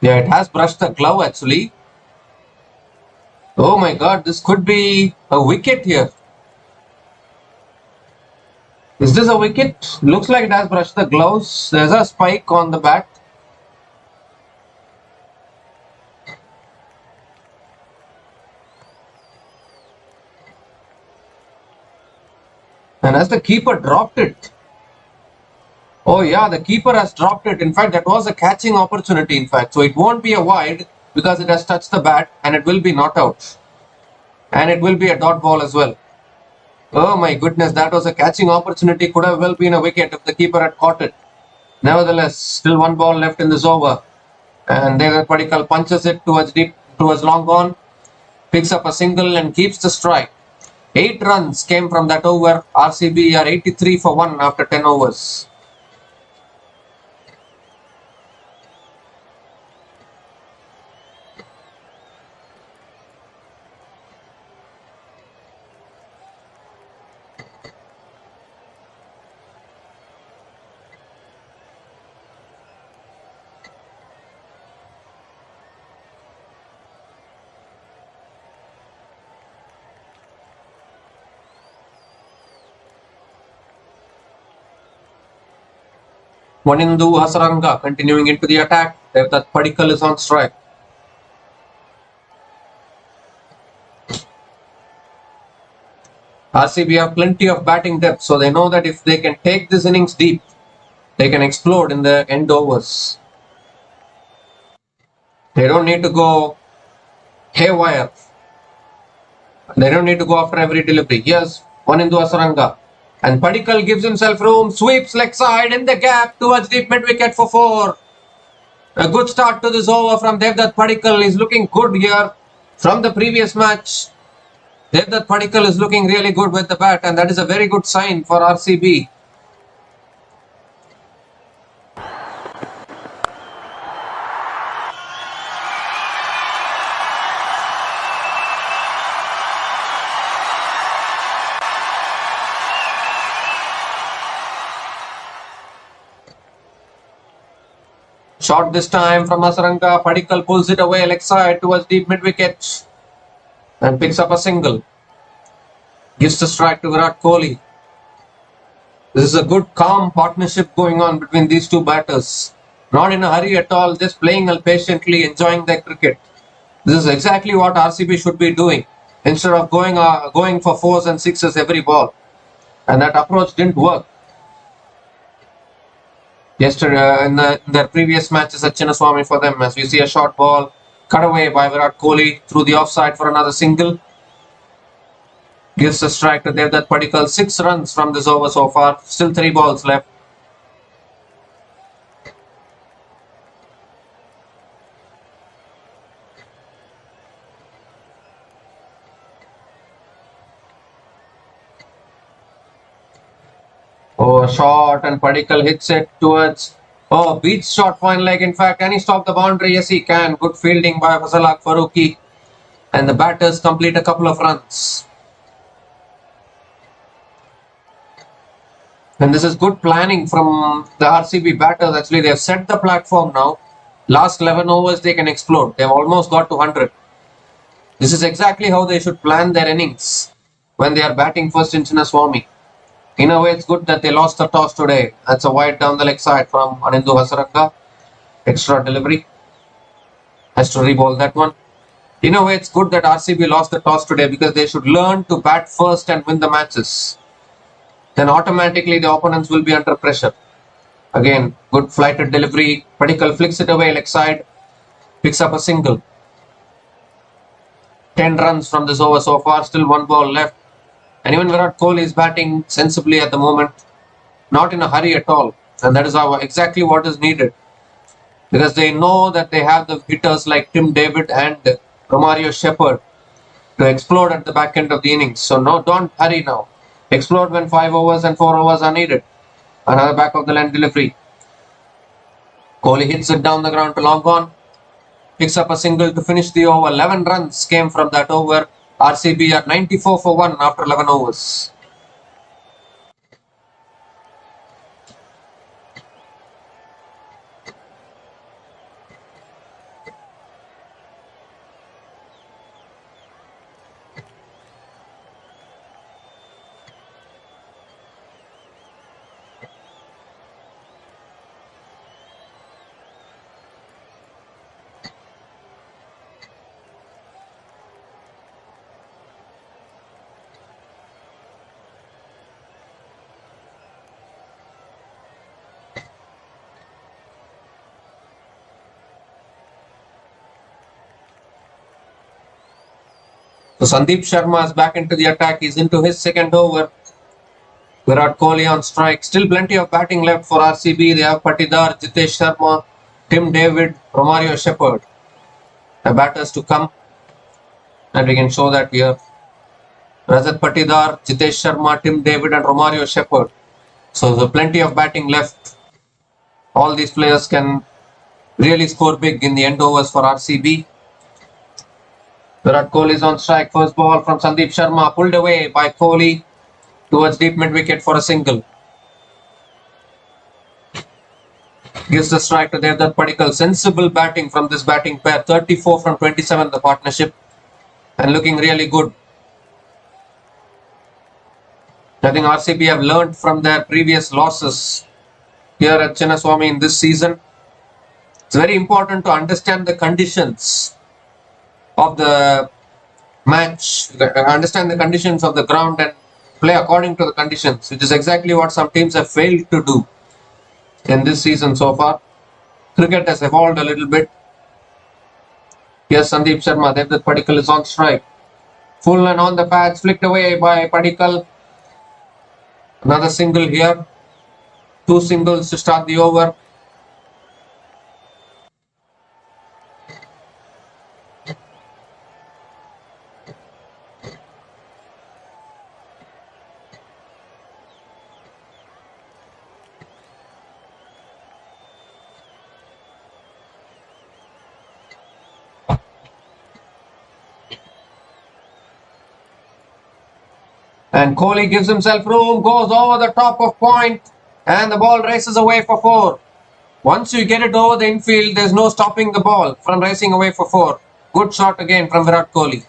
S1: Yeah, it has brushed the glove actually. Oh my god, this could be a wicket here. Is this a wicket? Looks like it has brushed the gloves. There's a spike on the bat. And as the keeper dropped it. Oh yeah, the keeper has dropped it. In fact, that was a catching opportunity in fact. So it won't be a wide because it has touched the bat and it will be not out. And it will be a dot ball as well. Oh my goodness, that was a catching opportunity. Could have well been a wicket if the keeper had caught it. Nevertheless, still one ball left in this over. And Devdutt Padikkal punches it towards long on. Picks up a single and keeps the strike. 8 runs came from that over. RCB are 83 for 1 after 10 overs. Wanindu Hasaranga continuing into the attack. Devdutt Padikkal is on strike. RCB have plenty of batting depth, so they know that if they can take this innings deep, they can explode in the end overs. They don't need to go haywire. They don't need to go after every delivery. Yes, Wanindu Hasaranga. And Padikkal gives himself room, sweeps leg side in the gap towards deep mid wicket for 4. A good start to this over from Devdutt Padikkal. He's looking good here from the previous match. Devdutt Padikkal is looking really good with the bat, and that is a very good sign for RCB. Shot this time from Hasaranga. Padikkal pulls it away leg side towards deep mid wicket and picks up a single. Gives the strike to Virat Kohli. This is a good calm partnership going on between these two batters. Not in a hurry at all, just playing patiently, enjoying their cricket. This is exactly what RCB should be doing instead of going for 4s and 6s every ball. And that approach didn't work yesterday in their previous matches at Chinnaswamy for them, as we see a short ball cut away by Virat Kohli through the offside for another single. Gives a strike to Devdutt Padikkal. 6 runs from this over so far. Still 3 balls left. Oh, a shot, and Padikkal hits it towards... Oh, beats shot point leg. In fact, can he stop the boundary? Yes, he can. Good fielding by Fazal Faruqi. And the batters complete a couple of runs. And this is good planning from the RCB batters. Actually, they have set the platform now. Last 11 overs, they can explode. They've almost got to 100. This is exactly how they should plan their innings when they are batting first in Chinnaswamy. In a way, it's good that they lost the toss today. That's a wide down the leg side from Wanindu Hasaranga. Extra delivery. Has to re-ball that one. In a way, it's good that RCB lost the toss today because they should learn to bat first and win the matches. Then automatically the opponents will be under pressure. Again, good flighted delivery. Padikkal flicks it away leg side. Picks up a single. 10 runs from this over so far. Still 1 ball left. And even Virat Kohli is batting sensibly at the moment. Not in a hurry at all. And that is exactly what is needed. Because they know that they have the hitters like Tim David and Romario Shepherd to explode at the back end of the innings. So no, don't hurry now. Explode when 5 overs and 4 overs are needed. Another back of the line delivery. Kohli hits it down the ground to long on. Picks up a single to finish the over. 11 runs came from that over. RCB are 94 for 1 after 11 overs. So Sandeep Sharma is back into the attack. He's into his second over. Virat Kohli on strike. Still plenty of batting left for RCB. They have Patidar, Jitesh Sharma, Tim David, Romario Shepherd. The batters to come. And we can show that here. Rajat Patidar, Jitesh Sharma, Tim David and Romario Shepherd. So there's plenty of batting left. All these players can really score big in the end overs for RCB. Virat Kohli is on strike. First ball from Sandeep Sharma. Pulled away by Kohli towards deep mid wicket for a single. Gives the strike to Devdutt Padikkal. Sensible batting from this batting pair. 34 from 27 the partnership. And looking really good. I think RCB have learnt from their previous losses here at Chinnaswamy in this season. It's very important to understand the conditions of the match, understand the conditions of the ground and play according to the conditions, which is exactly what some teams have failed to do in this season so far. Cricket has evolved a little bit. Here's Sandeep Sharma. Devdutt Padikkal is on strike. Full and on the pads, flicked away by Padikkal. Another single here. 2 singles to start the over. And Kohli gives himself room, goes over the top of point, and the ball races away for 4. Once you get it over the infield, there's no stopping the ball from racing away for 4. Good shot again from Virat Kohli.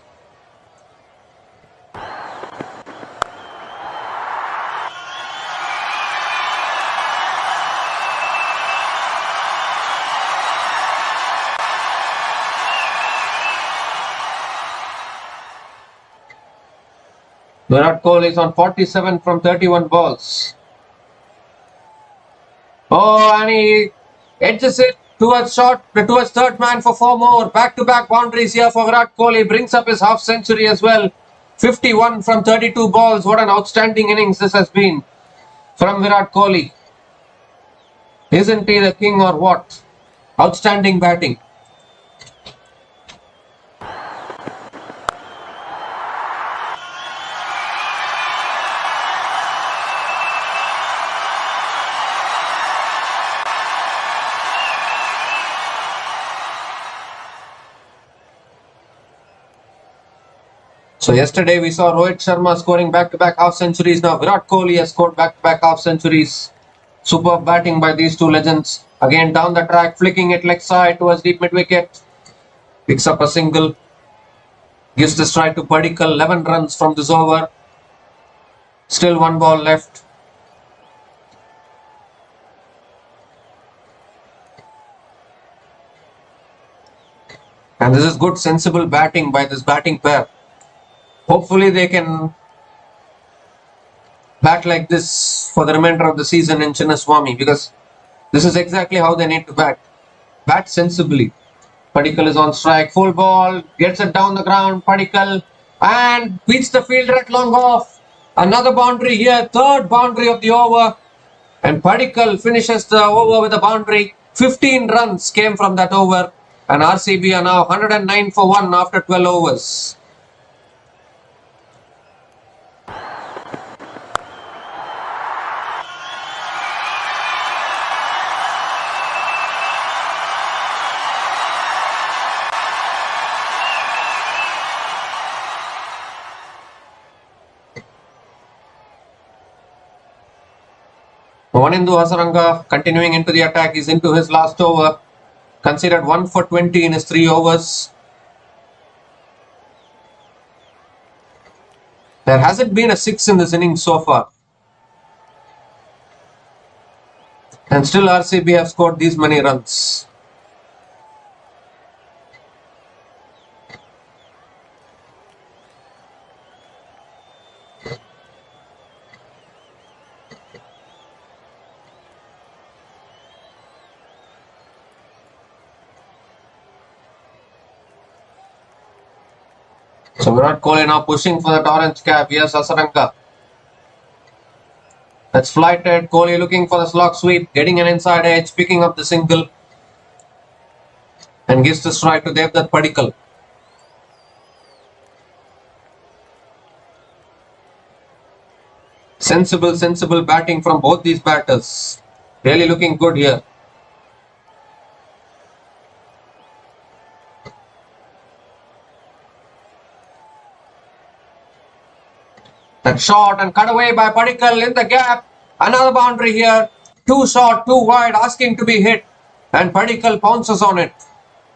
S1: Virat Kohli is on 47 from 31 balls. Oh, and he edges it towards third man for 4 more. Back-to-back boundaries here for Virat Kohli. Brings up his half century as well. 51 from 32 balls. What an outstanding innings this has been from Virat Kohli. Isn't he the king or what? Outstanding batting. So yesterday we saw Rohit Sharma scoring back-to-back half centuries. Now Virat Kohli has scored back-to-back half centuries. Superb batting by these two legends. Again down the track, flicking it leg side towards deep mid-wicket. Picks up a single. Gives the strike to Padikkal. 11 runs from this over. Still 1 ball left. And this is good sensible batting by this batting pair. Hopefully they can bat like this for the remainder of the season in Chinnaswamy, because this is exactly how they need to bat. Bat sensibly. Padikkal is on strike. Full ball. Gets it down the ground. Padikkal. And beats the fielder at long off. Another boundary here. Third boundary of the over. And Padikkal finishes the over with a boundary. 15 runs came from that over. And RCB are now 109 for 1 after 12 overs. Vanindu Hasaranga continuing into the attack. He's into his last over. Considered 1 for 20 in his 3 overs. There hasn't been a 6 in this inning so far. And still RCB have scored these many runs. So Virat Kohli now pushing for that orange cap. Here's Hasaranga. That's flighted. Kohli looking for the slog sweep. Getting an inside edge. Picking up the single. And gives the strike to Devdutt Padikkal. Sensible batting from both these batters. Really looking good here. That shot and cut away by Padikkal in the gap. Another boundary here. Too short, too wide, asking to be hit. And Padikkal pounces on it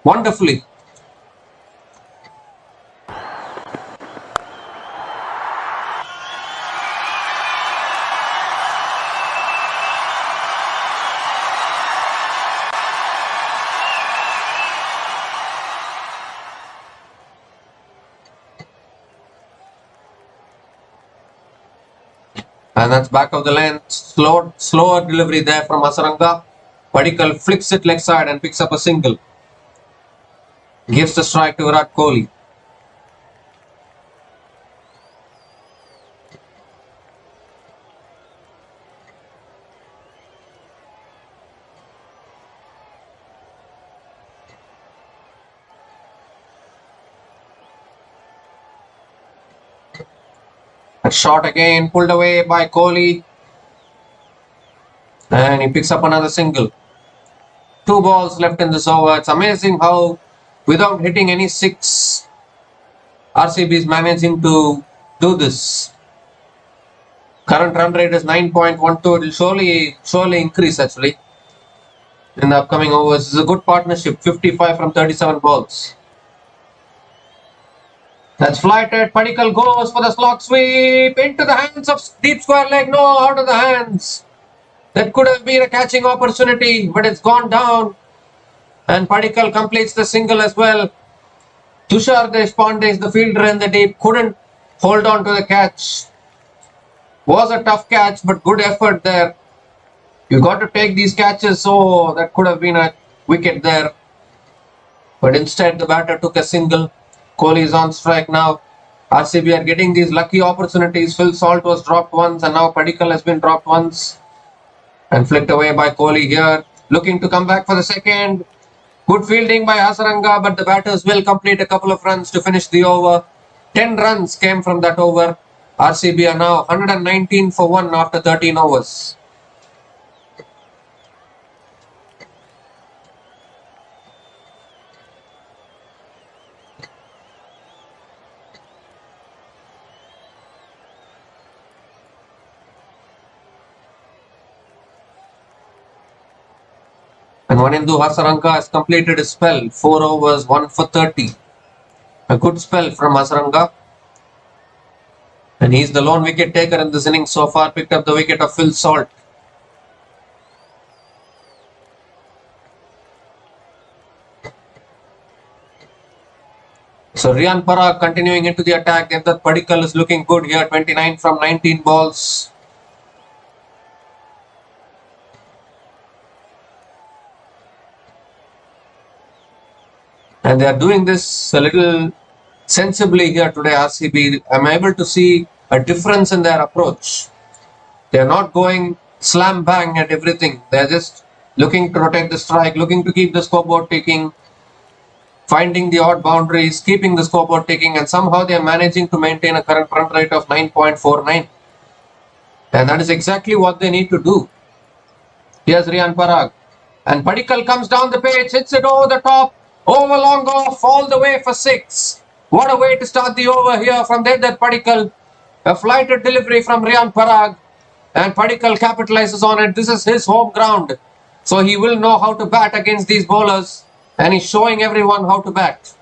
S1: wonderfully. And that's back of the length. Slower delivery there from Hasaranga. Padikkal flicks it leg side and picks up a single. Gives the strike to Virat Kohli. A shot again, pulled away by Kohli. And he picks up another single. 2 balls left in this over. It's amazing how, without hitting any six, RCB is managing to do this. Current run rate is 9.12. It will surely increase actually in the upcoming overs. This is a good partnership. 55 from 37 balls. That's flighted. Padikkal goes for the slog sweep into the hands of deep square leg. No, out of the hands. That could have been a catching opportunity, but it's gone down. And Padikkal completes the single as well. Tushar Deshpande is the fielder in the deep. Couldn't hold on to the catch. Was a tough catch, but good effort there. You got to take these catches. So that could have been a wicket there. But instead, the batter took a single. Kohli is on strike now. RCB are getting these lucky opportunities. Phil Salt was dropped once and now Padikkal has been dropped once. And flicked away by Kohli here. Looking to come back for the second. Good fielding by Hasaranga, but the batters will complete a couple of runs to finish the over. 10 runs came from that over. RCB are now 119 for 1 after 13 overs. And Vanindu Hasaranga has completed his spell. 4 overs, 1 for 30. A good spell from Hasaranga. And he's the lone wicket taker in this innings so far. Picked up the wicket of Phil Salt. So Riyan Parag continuing into the attack. Devdutt Padikkal is looking good here. 29 from 19 balls. And they are doing this a little sensibly here today, RCB. I'm able to see a difference in their approach. They are not going slam bang at everything. They are just looking to protect the strike, looking to keep the scoreboard ticking, finding the odd boundaries, keeping the scoreboard ticking, and somehow they are managing to maintain a current run rate of 9.49. And that is exactly what they need to do. Here's Riyan Parag. And Padikkal comes down the pitch, hits it over the top. Over long off, all the way for 6. What a way to start the over here from Devdutt Padikkal. A flighted delivery from Riyan Parag. And Padikkal capitalizes on it. This is his home ground. So he will know how to bat against these bowlers. And he's showing everyone how to bat.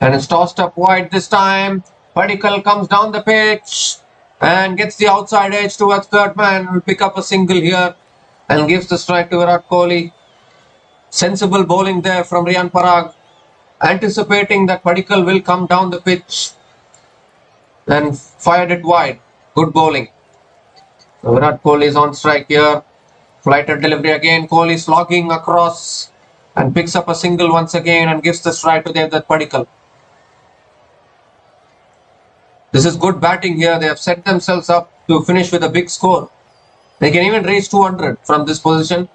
S1: And it's tossed up wide this time. Padikkal comes down the pitch and gets the outside edge towards third man. Will pick up a single here and gives the strike to Virat Kohli. Sensible bowling there from Riyan Parag. Anticipating that Padikkal will come down the pitch and fired it wide. Good bowling. So Virat Kohli is on strike here. Flighted delivery again. Kohli slogging across and picks up a single once again and gives the strike to Devdutt Padikkal. This is good batting here. They have set themselves up to finish with a big score. They can even reach 200 from this position.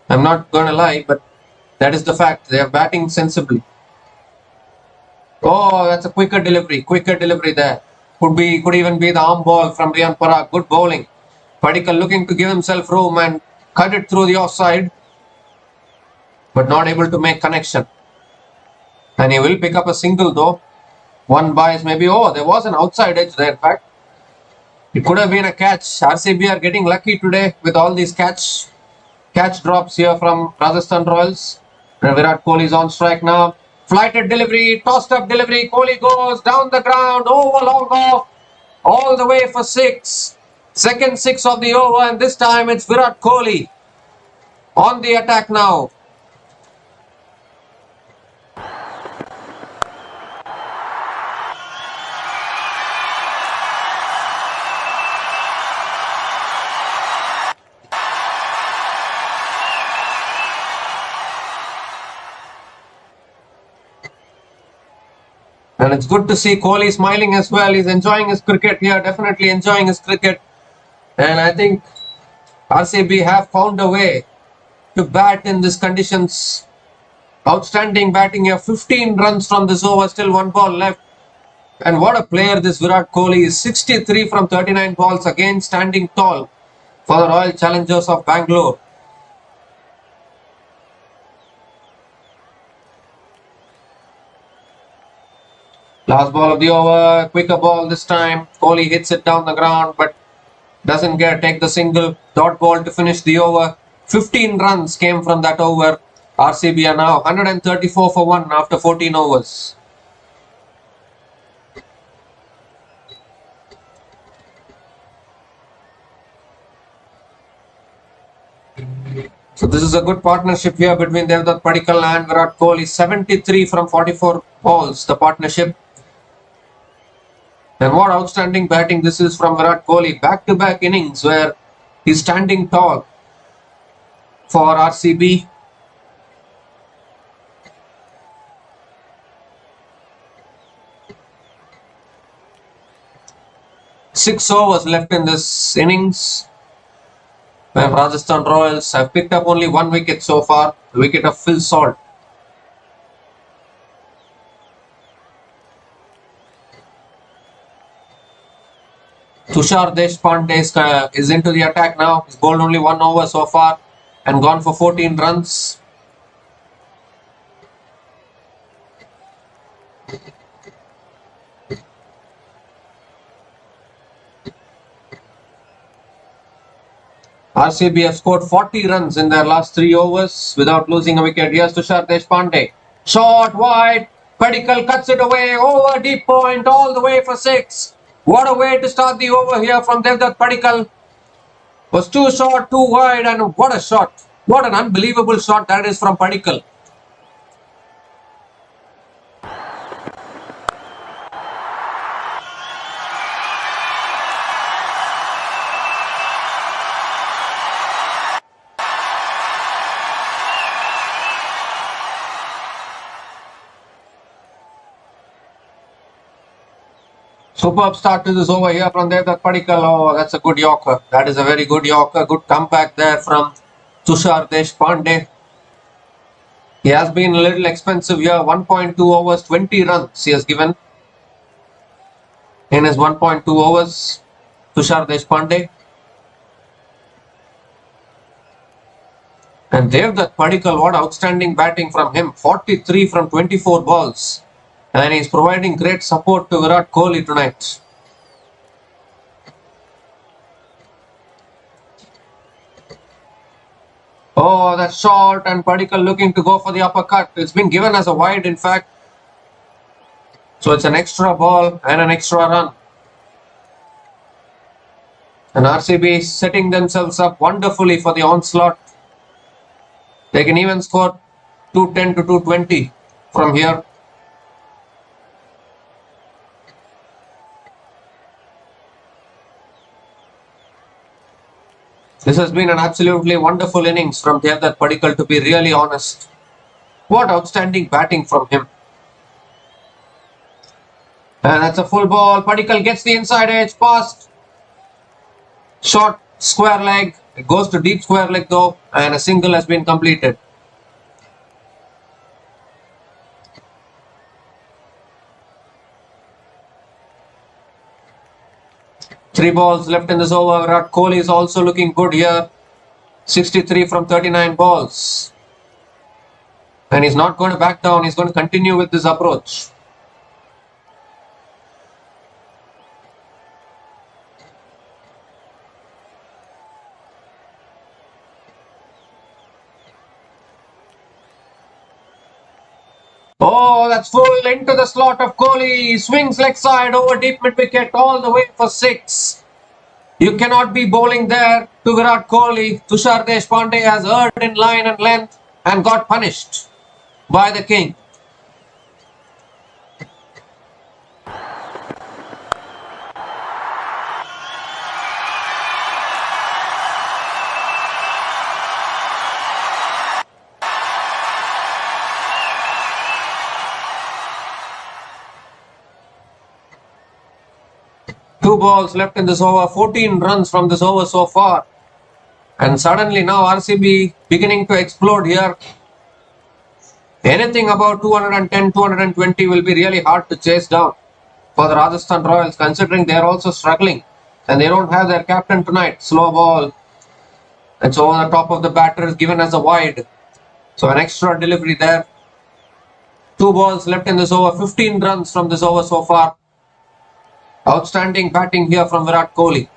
S1: I'm not going to lie, but that is the fact. They are batting sensibly. Oh, that's a quicker delivery. Quicker delivery there. Could even be the arm ball from Riyan Parag. Good bowling. Padikkal looking to give himself room and cut it through the offside, but not able to make connection. And he will pick up a single though. One bias maybe. Oh, there was an outside edge there. In fact, it could have been a catch. RCB are getting lucky today with all these catch drops here from Rajasthan Royals. Virat Kohli is on strike now. Flighted delivery, tossed up delivery. Kohli goes down the ground, over long off, all the way for 6. Second 6 of the over, and this time it's Virat Kohli on the attack now. And it's good to see Kohli smiling as well. He's enjoying his cricket here, definitely enjoying his cricket. And I think RCB have found a way to bat in these conditions. Outstanding batting here, 15 runs from this over, still 1 ball left. And what a player this Virat Kohli is, 63 from 39 balls, again standing tall for the Royal Challengers of Bangalore. Last ball of the over, quicker ball this time. Kohli hits it down the ground but doesn't take the single. Dot ball to finish the over. 15 runs came from that over. RCB are now 134 for 1 after 14 overs. So this is a good partnership here between Devdutt Padikkal and Virat Kohli. 73 from 44 balls, the partnership. And what outstanding batting this is from Virat Kohli. Back-to-back innings where he's standing tall for RCB. Six overs left in this innings. And Rajasthan Royals have picked up only 1 wicket so far, the wicket of Phil Salt. Tushar Deshpande is into the attack now. He's bowled only 1 over so far and gone for 14 runs. RCB have scored 40 runs in their last 3 overs without losing a wicket. Here's Tushar Deshpande. Short wide. Padikkal cuts it away. Over deep point all the way for 6. What a way to start the over here from Devdutt Padikkal. Was too short, too wide, and what a shot. What an unbelievable shot that is from Padikkal. Superb start to this over here from Devdutt Padikkal. Oh, that's a good Yorker. That is a very good Yorker. Good comeback there from Tushar Deshpande. He has been a little expensive here. 1.2 overs, 20 runs he has given in his 1.2 overs. Tushar Deshpande. And Devdutt Padikkal, what outstanding batting from him. 43 from 24 balls. And he's providing great support to Virat Kohli tonight. Oh, that's short, and Padikkal looking to go for the uppercut. It's been given as a wide, in fact. So it's an extra ball and an extra run. And RCB setting themselves up wonderfully for the onslaught. They can even score 210 to 220 from here. This has been an absolutely wonderful innings from Devdutt Padikkal, to be really honest. What outstanding batting from him. And that's a full ball. Padikkal gets the inside edge, passed. Short square leg. It goes to deep square leg though, and a single has been completed. Three balls left in this over. Virat Kohli is also looking good here. 63 from 39 balls. And he's not going to back down. He's going to continue with this approach. Oh, that's full into the slot of Kohli. Swings leg side over deep mid wicket all the way for 6. You cannot be bowling there to Virat Kohli. Tushar Deshpande has erred in line and length and got punished by the king. Two balls left in this over, 14 runs from this over so far. And suddenly now RCB beginning to explode here. Anything about 210, 220 will be really hard to chase down for the Rajasthan Royals, considering they are also struggling. And they don't have their captain tonight. Slow ball. It's over the top of the batter, is given as a wide. So an extra delivery there. Two balls left in this over, 15 runs from this over so far. Outstanding batting here from Virat Kohli.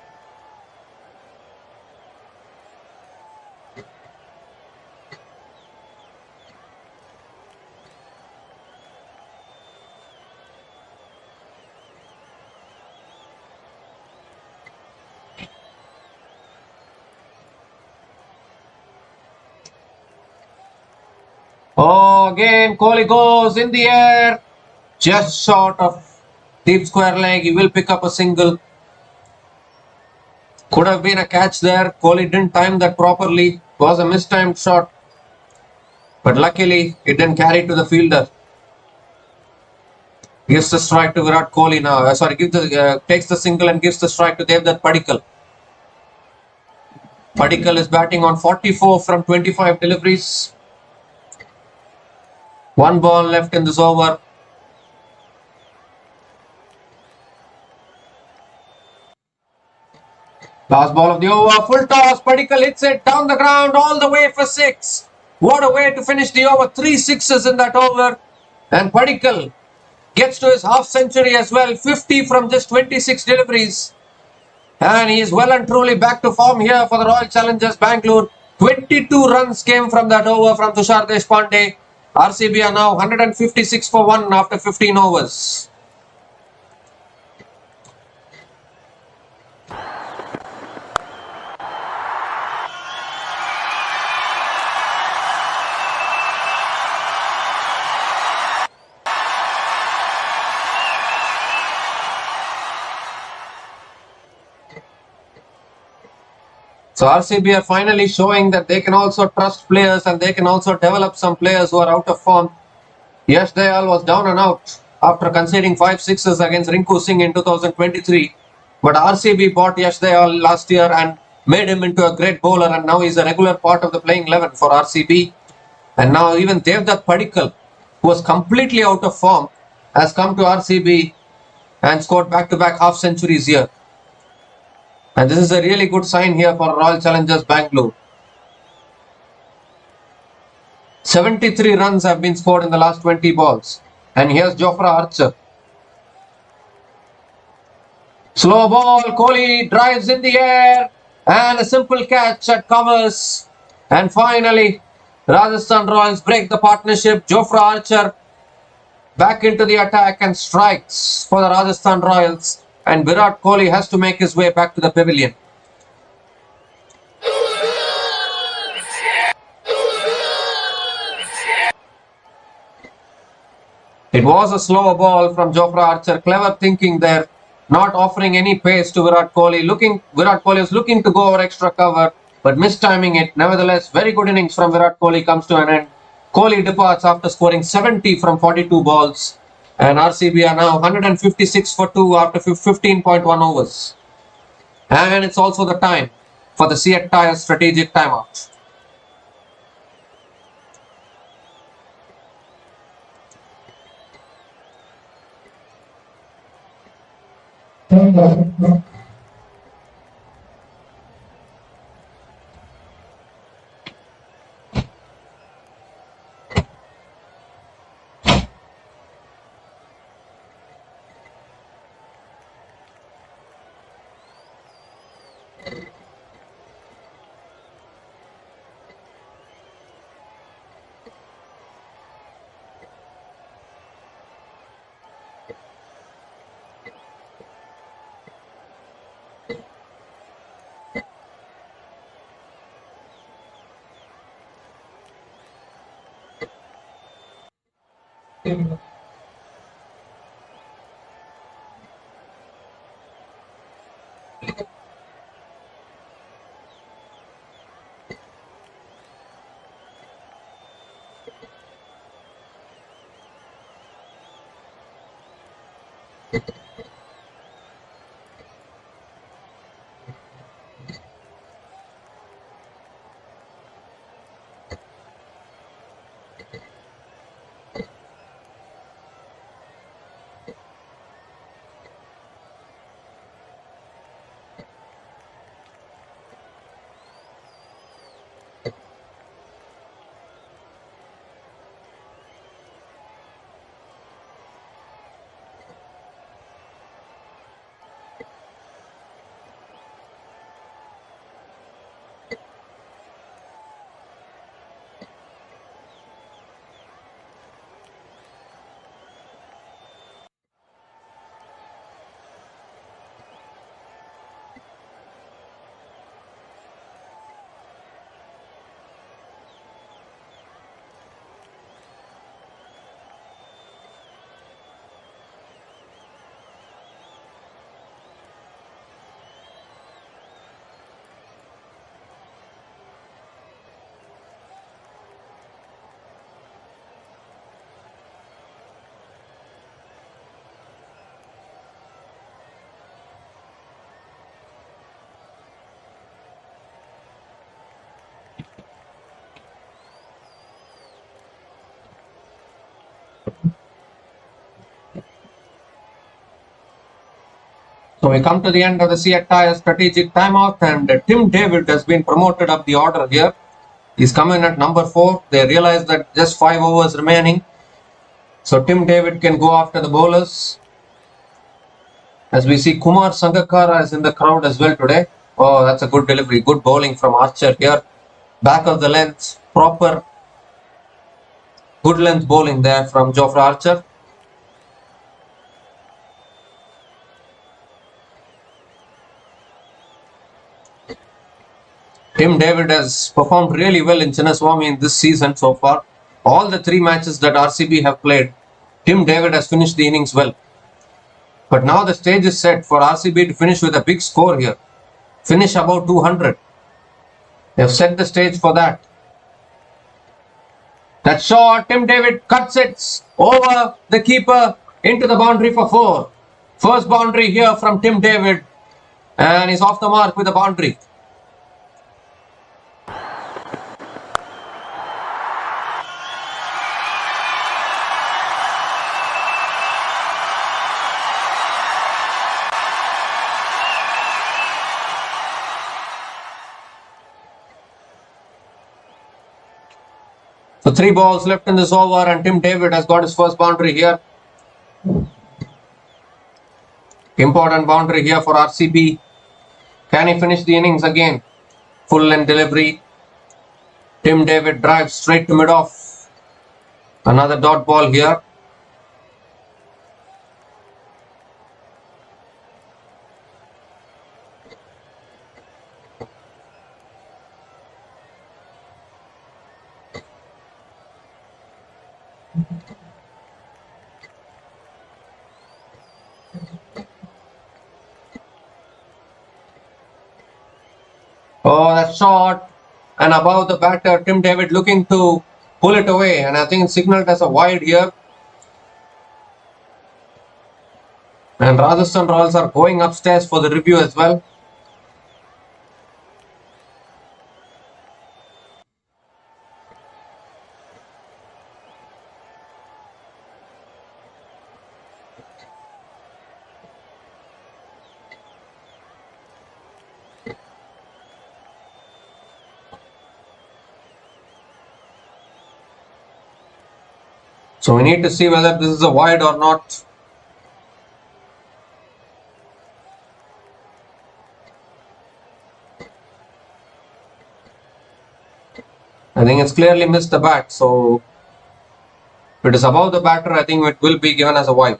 S1: Oh, again Kohli goes in the air. Just short of deep square leg. He will pick up a single. Could have been a catch there. Kohli didn't time that properly. It was a mistimed shot. But luckily, it didn't carry to the fielder. Gives the strike to Virat Kohli now. Takes the single and gives the strike to Devdutt Padikkal. Padikkal is batting on 44 from 25 deliveries. One ball left in this over. Last ball of the over. Full toss. Padikkal hits it down the ground all the way for 6. What a way to finish the over. 3 sixes in that over. And Padikkal gets to his half century as well. 50 from just 26 deliveries. And he is well and truly back to form here for the Royal Challengers Bangalore. 22 runs came from that over from Tushar Deshpande. RCB are now 156 for 1 after 15 overs. So RCB are finally showing that they can also trust players and they can also develop some players who are out of form. Yash Dayal was down and out after conceding 5 sixes against Rinku Singh in 2023. But RCB bought Yash Dayal last year and made him into a great bowler, and now he's a regular part of the playing 11 for RCB. And now even Devdutt Padikkal, who was completely out of form, has come to RCB and scored back-to-back half centuries here. And this is a really good sign here for Royal Challengers Bangalore. 73 runs have been scored in the last 20 balls. And here's Jofra Archer. Slow ball, Kohli drives in the air. And a simple catch at covers. And finally, Rajasthan Royals break the partnership. Jofra Archer back into the attack and strikes for the Rajasthan Royals. And Virat Kohli has to make his way back to the pavilion. It was a slow ball from Jofra Archer. Clever thinking there. Not offering any pace to Virat Kohli. Virat Kohli is looking to go over extra cover, but mistiming it. Nevertheless, very good innings from Virat Kohli comes to an end. Kohli departs after scoring 70 from 42 balls. And RCB are now 156 for 2 after 15.1 overs. And it's also the time for the Seat Tyres strategic timeout. So we come to the end of the CSI strategic timeout, and Tim David has been promoted up the order here. He's coming at number 4. They realize that just 5 overs remaining. So Tim David can go after the bowlers. As we see, Kumar Sangakkara is in the crowd as well today. Oh, that's a good delivery. Good bowling from Archer here. Back of the length. Proper good length bowling there from Jofra Archer. Tim David has performed really well in Chinnaswamy in this season so far. All the 3 matches that RCB have played, Tim David has finished the innings well. But now the stage is set for RCB to finish with a big score here. Finish about 200. They have set the stage for that. That shot, Tim David cuts it over the keeper into the boundary for 4. First boundary here from Tim David, and he's off the mark with the boundary. So 3 balls left in this over, and Tim David has got his first boundary here. Important boundary here for RCB. Can he finish the innings again? Full length delivery. Tim David drives straight to mid-off. Another dot ball here. Oh, that shot. And above the batter, Tim David looking to pull it away. And I think it's signaled as a wide here. And Rajasthanroyals are going upstairs for the review as well. So we need to see whether this is a wide or not. I think it's clearly missed the bat. So if it is above the batter, I think it will be given as a wide.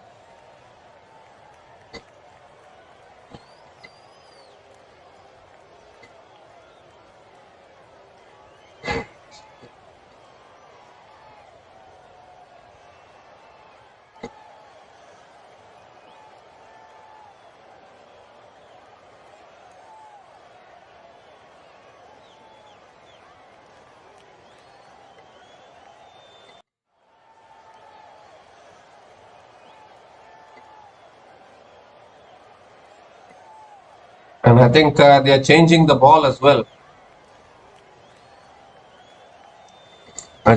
S1: And I think they are changing the ball as well.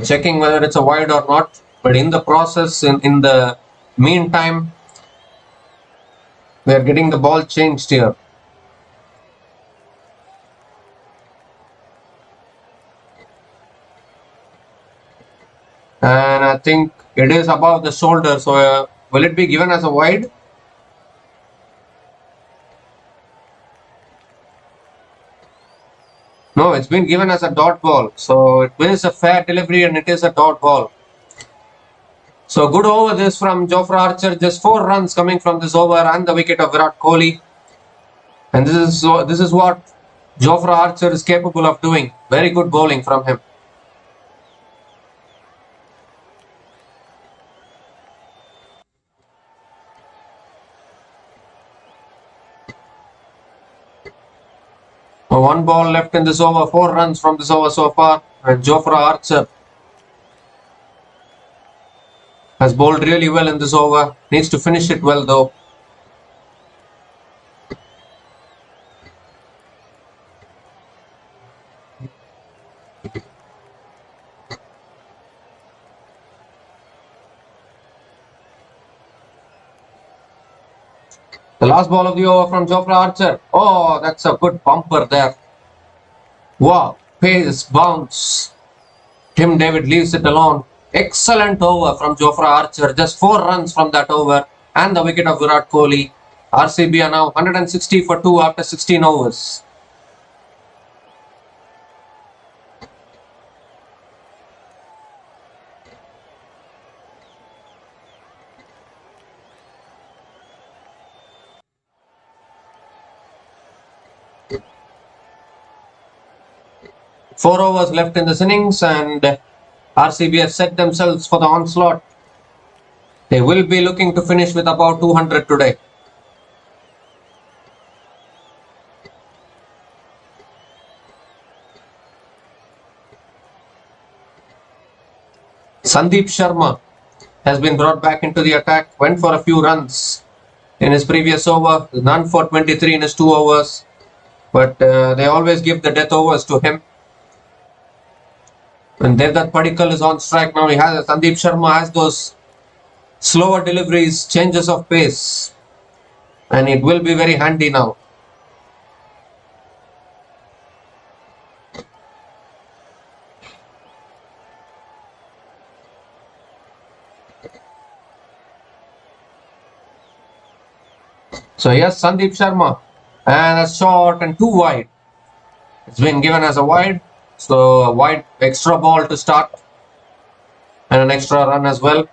S1: Checking whether it's a wide or not. But in the process, in the meantime, they are getting the ball changed here. And I think it is above the shoulder. So will it be given as a wide? No, it's been given as a dot ball. So it is a fair delivery and it is a dot ball. So good over this from Jofra Archer. Just 4 runs coming from this over and the wicket of Virat Kohli. And this is what Jofra Archer is capable of doing. Very good bowling from him. One ball left in this over. 4 runs from this over so far. And Jofra Archer has bowled really well in this over. Needs to finish it well though. The last ball of the over from Jofra Archer. Oh, that's a good bumper there. Wow, pace, bounce. Tim David leaves it alone. Excellent over from Jofra Archer. Just 4 runs from that over. And the wicket of Virat Kohli. RCB are now 160 for 2 after 16 overs. Four overs left in this innings and RCB have set themselves for the onslaught. They will be looking to finish with about 200 today. Sandeep Sharma has been brought back into the attack, went for a few runs in his previous over, none for 23 in his 2 overs, but they always give the death overs to him. And Devdutt Padikkal is on strike now. Sandeep Sharma has those slower deliveries, changes of pace, and it will be very handy now. So yes, Sandeep Sharma, and a short and 2 wide. It's been given as a wide, so a wide extra ball to start and an extra run as well.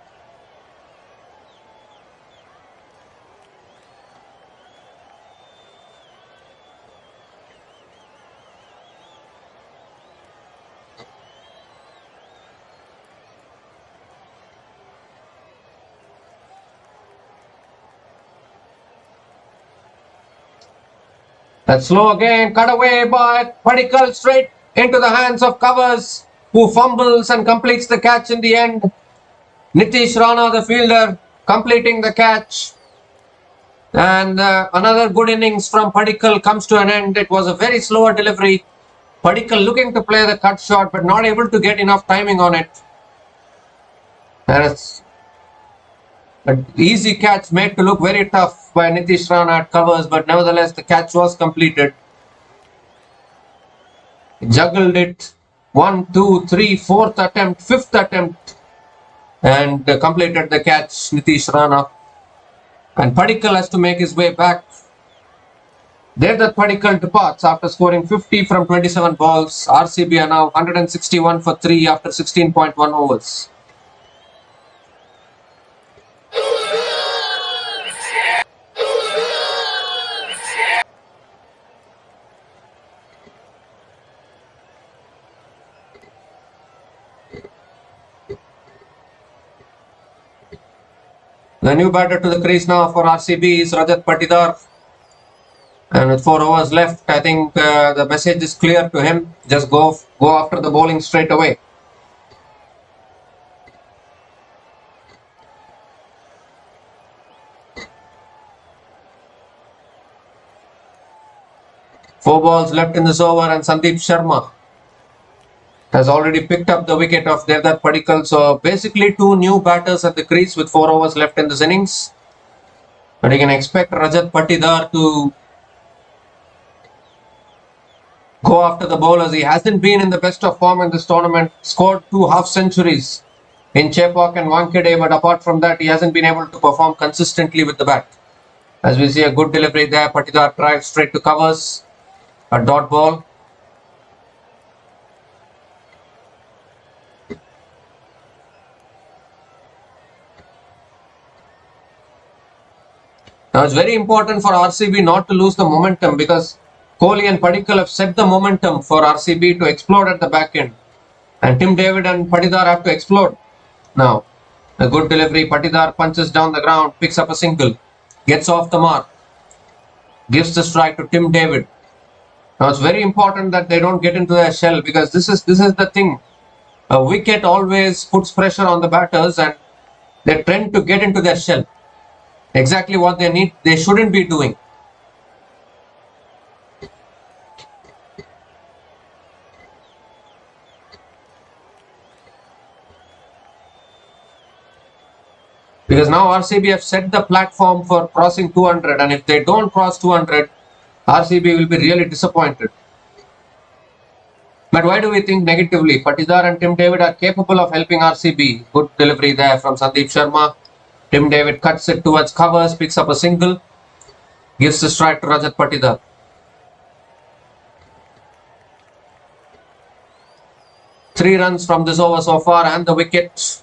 S1: That's slow again, cut away by Padikkal straight into the hands of Covers, who fumbles and completes the catch in the end. Nitish Rana, the fielder, completing the catch. And another good innings from Padikkal comes to an end. It was a very slower delivery. Padikkal looking to play the cut shot, but not able to get enough timing on it. And it's an easy catch made to look very tough by Nitish Rana at Covers, but nevertheless the catch was completed. He juggled it. 1, 2, 3, 4th attempt, 5th attempt, and completed the catch, Nitish Rana. And Padikkal has to make his way back. Devdutt Padikkal departs after scoring 50 from 27 balls. RCB are now 161 for 3 after 16.1 overs. The new batter to the crease now for RCB is Rajat Patidar. And with 4 overs left, I think the message is clear to him. Just go after the bowling straight away. 4 balls left in this over, and Sandeep Sharma has already picked up the wicket of Devdutt Padikkal. So basically 2 new batters at the crease with 4 overs left in this innings. But you can expect Rajat Patidar to go after the bowlers. He hasn't been in the best of form in this tournament. Scored 2 half centuries in Chepauk and Wankhede, but apart from that, he hasn't been able to perform consistently with the bat. As we see a good delivery there, Patidar drives straight to covers. A dot ball. Now it's very important for RCB not to lose the momentum, because Kohli and Padikkal have set the momentum for RCB to explode at the back end. And Tim David and Patidar have to explode now. A good delivery. Patidar punches down the ground, picks up a single, gets off the mark, gives the strike to Tim David. Now it's very important that they don't get into their shell, because this is the thing. A wicket always puts pressure on the batters, and they tend to get into their shell. Exactly what they shouldn't be doing. Because now RCB have set the platform for crossing 200, and if they don't cross 200, RCB will be really disappointed. But why do we think negatively? Patidar and Tim David are capable of helping RCB. Good delivery there from Sandeep Sharma. Tim David cuts it towards covers, picks up a single, gives the strike to Rajat Patidar. Three runs from this over so far, and the wicket.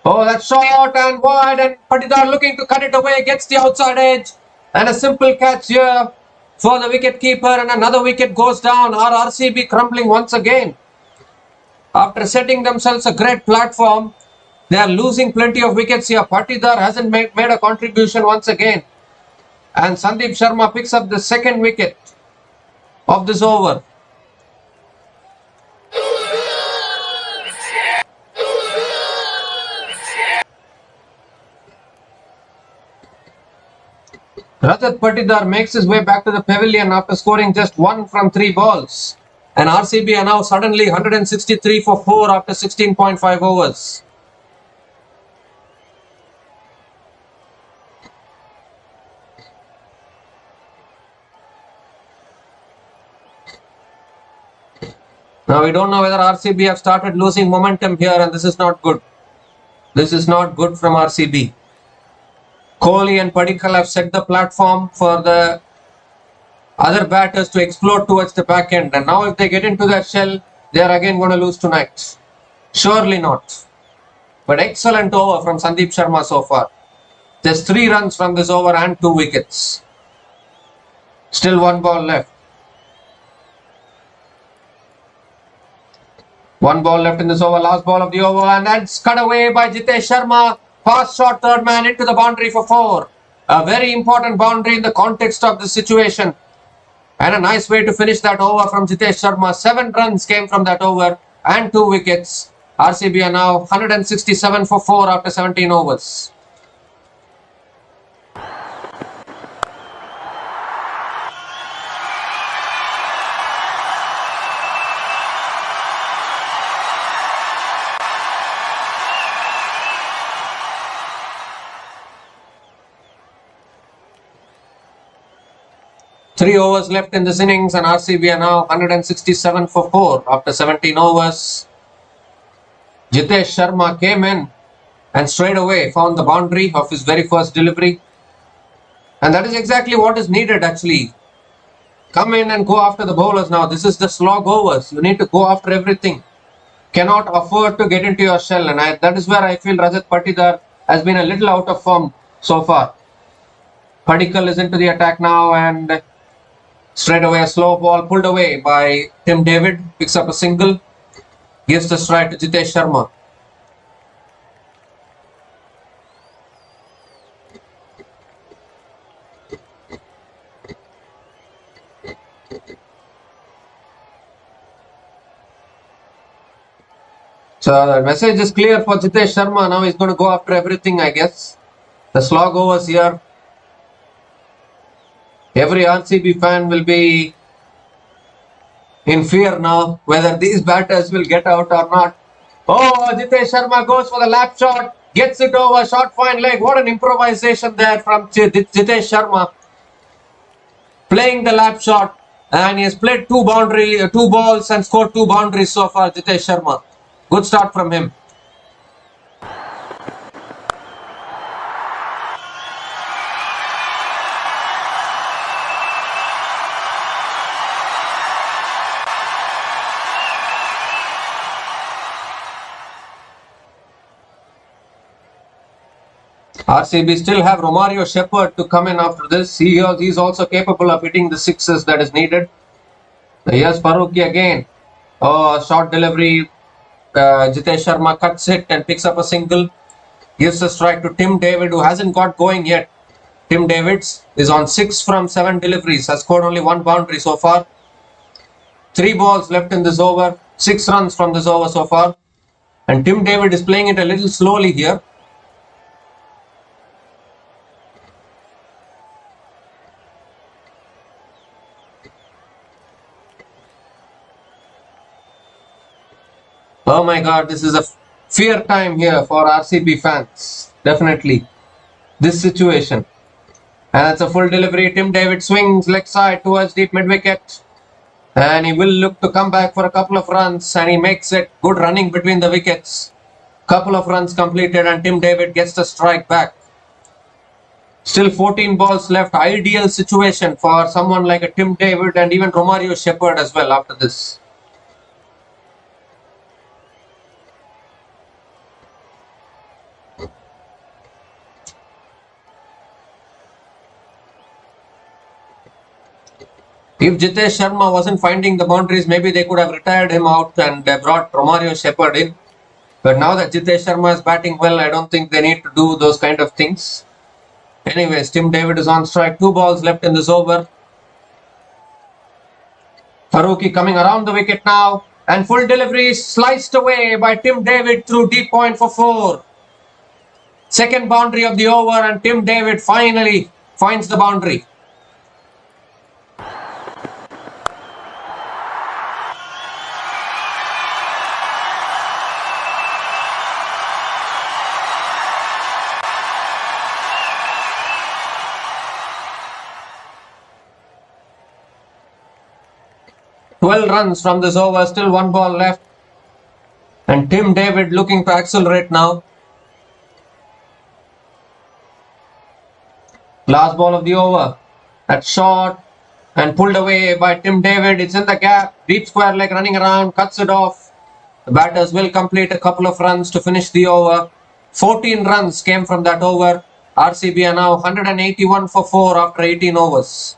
S1: Oh, that's short and wide, and Patidar looking to cut it away, gets the outside edge, and a simple catch here for the wicket keeper, and another wicket goes down. Our RCB crumbling once again. After setting themselves a great platform, they are losing plenty of wickets here. Patidar hasn't made a contribution once again, and Sandeep Sharma picks up the second wicket of this over. Rajat Patidar makes his way back to the pavilion after scoring just 1 from 3 balls. And RCB are now suddenly 163 for 4 after 16.5 overs. Now we don't know whether RCB have started losing momentum here, and this is not good. This is not good from RCB. Kohli and Padikkal have set the platform for the other batters to explode towards the back end, and now if they get into that shell, they are again going to lose tonight. Surely not. But excellent over from Sandeep Sharma so far. There's 3 runs from this over and 2 wickets. Still 1 ball left. 1 ball left in this over, last ball of the over, and that's cut away by Jitesh Sharma. Fast shot third man into the boundary for 4. A very important boundary in the context of this situation. And a nice way to finish that over from Jitesh Sharma. 7 runs came from that over and 2 wickets. RCB are now 167 for 4 after 17 overs. Three overs left in this innings, and RCB are now 167 for 4 after 17 overs. Jitesh Sharma came in and straight away found the boundary of his very first delivery. And that is exactly what is needed actually. Come in and go after the bowlers now. This is the slog overs. You need to go after everything. Cannot afford to get into your shell, and that is where I feel Rajat Patidar has been a little out of form so far. Padikkal is into the attack now, and straight away a slow ball pulled away by Tim David. Picks up a single. Gives the strike to Jitesh Sharma. So the message is clear for Jitesh Sharma. Now he's going to go after everything, I guess. The slog overs here. Every RCB fan will be in fear now whether these batters will get out or not. Oh, Jitesh Sharma goes for the lap shot, gets it over, short fine leg. What an improvisation there from Jitesh Sharma. Playing the lap shot, and he has played two balls and scored 2 boundaries so far, Jitesh Sharma. Good start from him. RCB still have Romario Shepherd to come in after this. He's also capable of hitting the sixes that is needed. Here's Farooqi again. Oh, short delivery. Jitesh Sharma cuts it and picks up a single. Gives a strike to Tim David, who hasn't got going yet. Tim Davids is on 6 from 7 deliveries. Has scored only 1 boundary so far. 3 balls left in this over. 6 runs from this over so far. And Tim David is playing it a little slowly here. Oh my God, this is a fear time here for RCB fans. Definitely. This situation. And that's a full delivery. Tim David swings leg side towards deep mid-wicket. And he will look to come back for a couple of runs. And he makes it. Good running between the wickets. Couple of runs completed and Tim David gets the strike back. Still 14 balls left. Ideal situation for someone like a Tim David and even Romario Shepherd as well after this. If Jitesh Sharma wasn't finding the boundaries, maybe they could have retired him out and brought Romario Shepherd in. But now that Jitesh Sharma is batting well, I don't think they need to do those kind of things. Anyways, Tim David is on strike. 2 balls left in this over. Farooqi coming around the wicket now. And full delivery sliced away by Tim David through deep point for 4. Second boundary of the over and Tim David finally finds the boundary. Runs from this over, still 1 ball left. And Tim David looking to accelerate now. Last ball of the over. That's short and pulled away by Tim David. It's in the gap. Deep square leg running around, cuts it off. The batters will complete a couple of runs to finish the over. 14 runs came from that over. RCB are now 181 for 4 after 18 overs.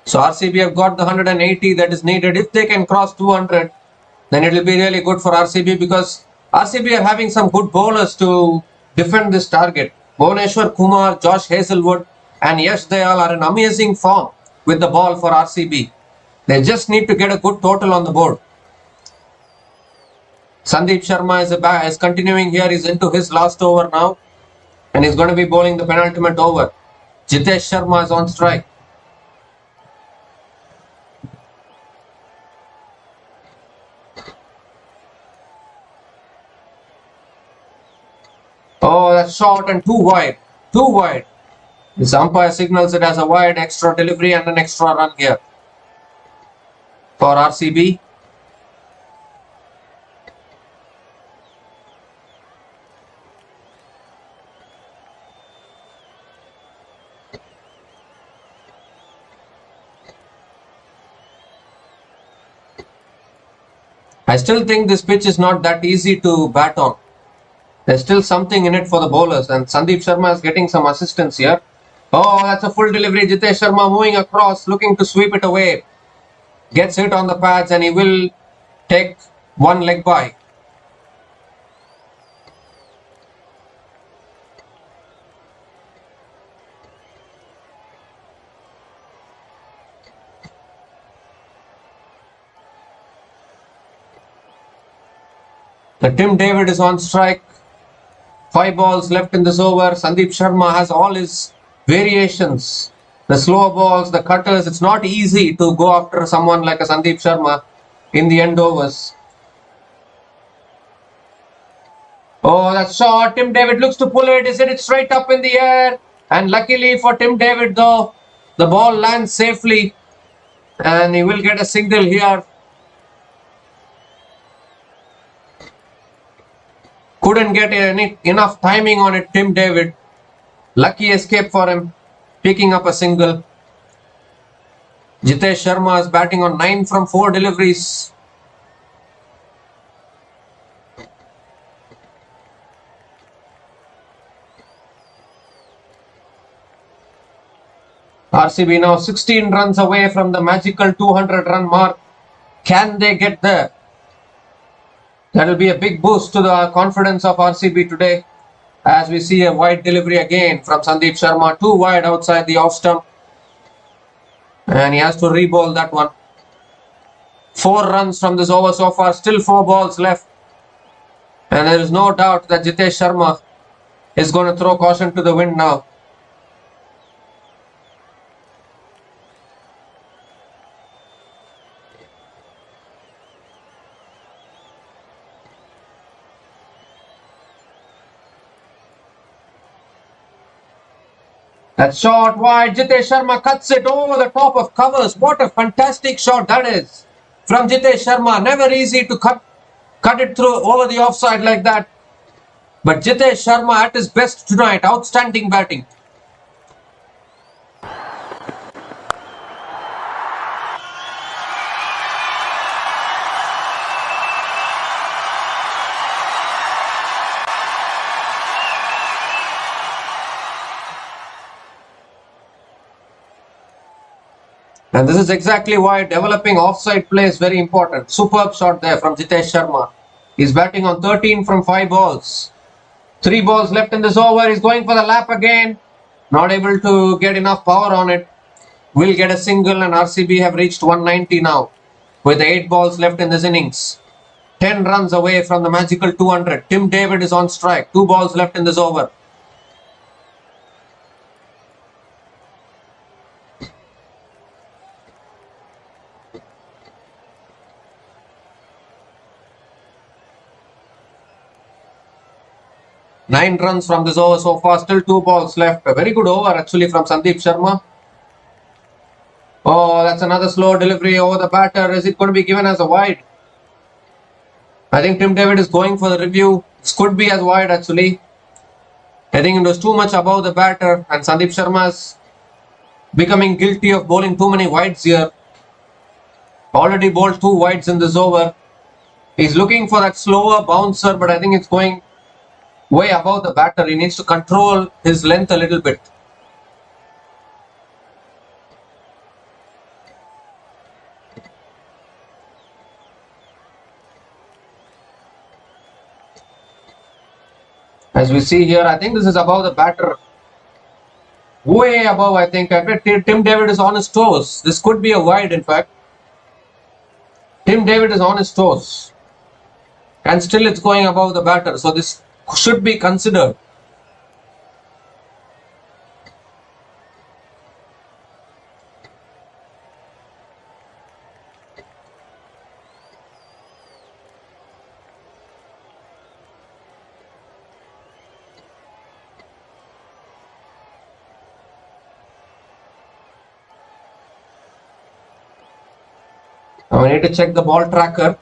S1: So RCB have got the 180 that is needed. If they can cross 200, then it will be really good for RCB because RCB are having some good bowlers to defend this target. Bhuvneshwar Kumar, Josh Hazelwood and Yash Dayal are in amazing form with the ball for RCB. They just need to get a good total on the board. Sandeep Sharma is continuing here. He's into his last over now. And he's going to be bowling the penultimate over. Jitesh Sharma is on strike. Oh, that's short and too wide. Too wide. This umpire signals it as a wide, extra delivery and an extra run here for RCB. I still think this pitch is not that easy to bat on. There's still something in it for the bowlers and Sandeep Sharma is getting some assistance here. Oh, that's a full delivery. Jitesh Sharma moving across, looking to sweep it away. Gets hit on the pads and he will take One leg by. The Tim David is on strike. 5 balls left in this over. Sandeep Sharma has all his variations. The slower balls, the cutters. It's not easy to go after someone like a Sandeep Sharma in the end overs. Oh, that shot. Tim David looks to pull it. Is it straight up in the air? And luckily for Tim David though, the ball lands safely. And he will get a single here. Couldn't get enough timing on it, Tim David. Lucky escape for him, picking up a single. Jitesh Sharma is batting on 9 from 4 deliveries. RCB now 16 runs away from the magical 200 run mark. Can they get there? That will be a big boost to the confidence of RCB today, as we see a wide delivery again from Sandeep Sharma. 2 wide outside the off stump. And he has to re-bowl that one. 4 runs from this over so far. Still 4 balls left. And there is no doubt that Jitesh Sharma is going to throw caution to the wind now. That shot wide, Jitesh Sharma cuts it over the top of covers. What a fantastic shot that is from Jitesh Sharma. Never easy to cut it through over the offside like that. But Jitesh Sharma at his best tonight. Outstanding batting. And this is exactly why developing offside play is very important. Superb shot there from Jitesh Sharma. He's batting on 13 from 5 balls. 3 balls left in this over. He's going for the lap again. Not able to get enough power on it. Will get a single, and RCB have reached 190 now with 8 balls left in this innings. 10 runs away from the magical 200. Tim David is on strike. 2 balls left in this over. Nine runs from this over so far. Still 2 balls left. A very good over actually from Sandeep Sharma. Oh, that's another slow delivery over the batter. Is it going to be given as a wide? I think Tim David is going for the review. This could be as wide actually. I think it was too much above the batter, and Sandeep Sharma is becoming guilty of bowling too many wides here. Already bowled 2 wides in this over. He's looking for that slower bouncer, but I think it's going way above the batter. He needs to control his length a little bit. As we see here, I think this is above the batter. Way above, I think. Tim David is on his toes. This could be a wide, in fact. Tim David is on his toes. And still it's going above the batter. So this should be considered. Now we need to check the ball tracker.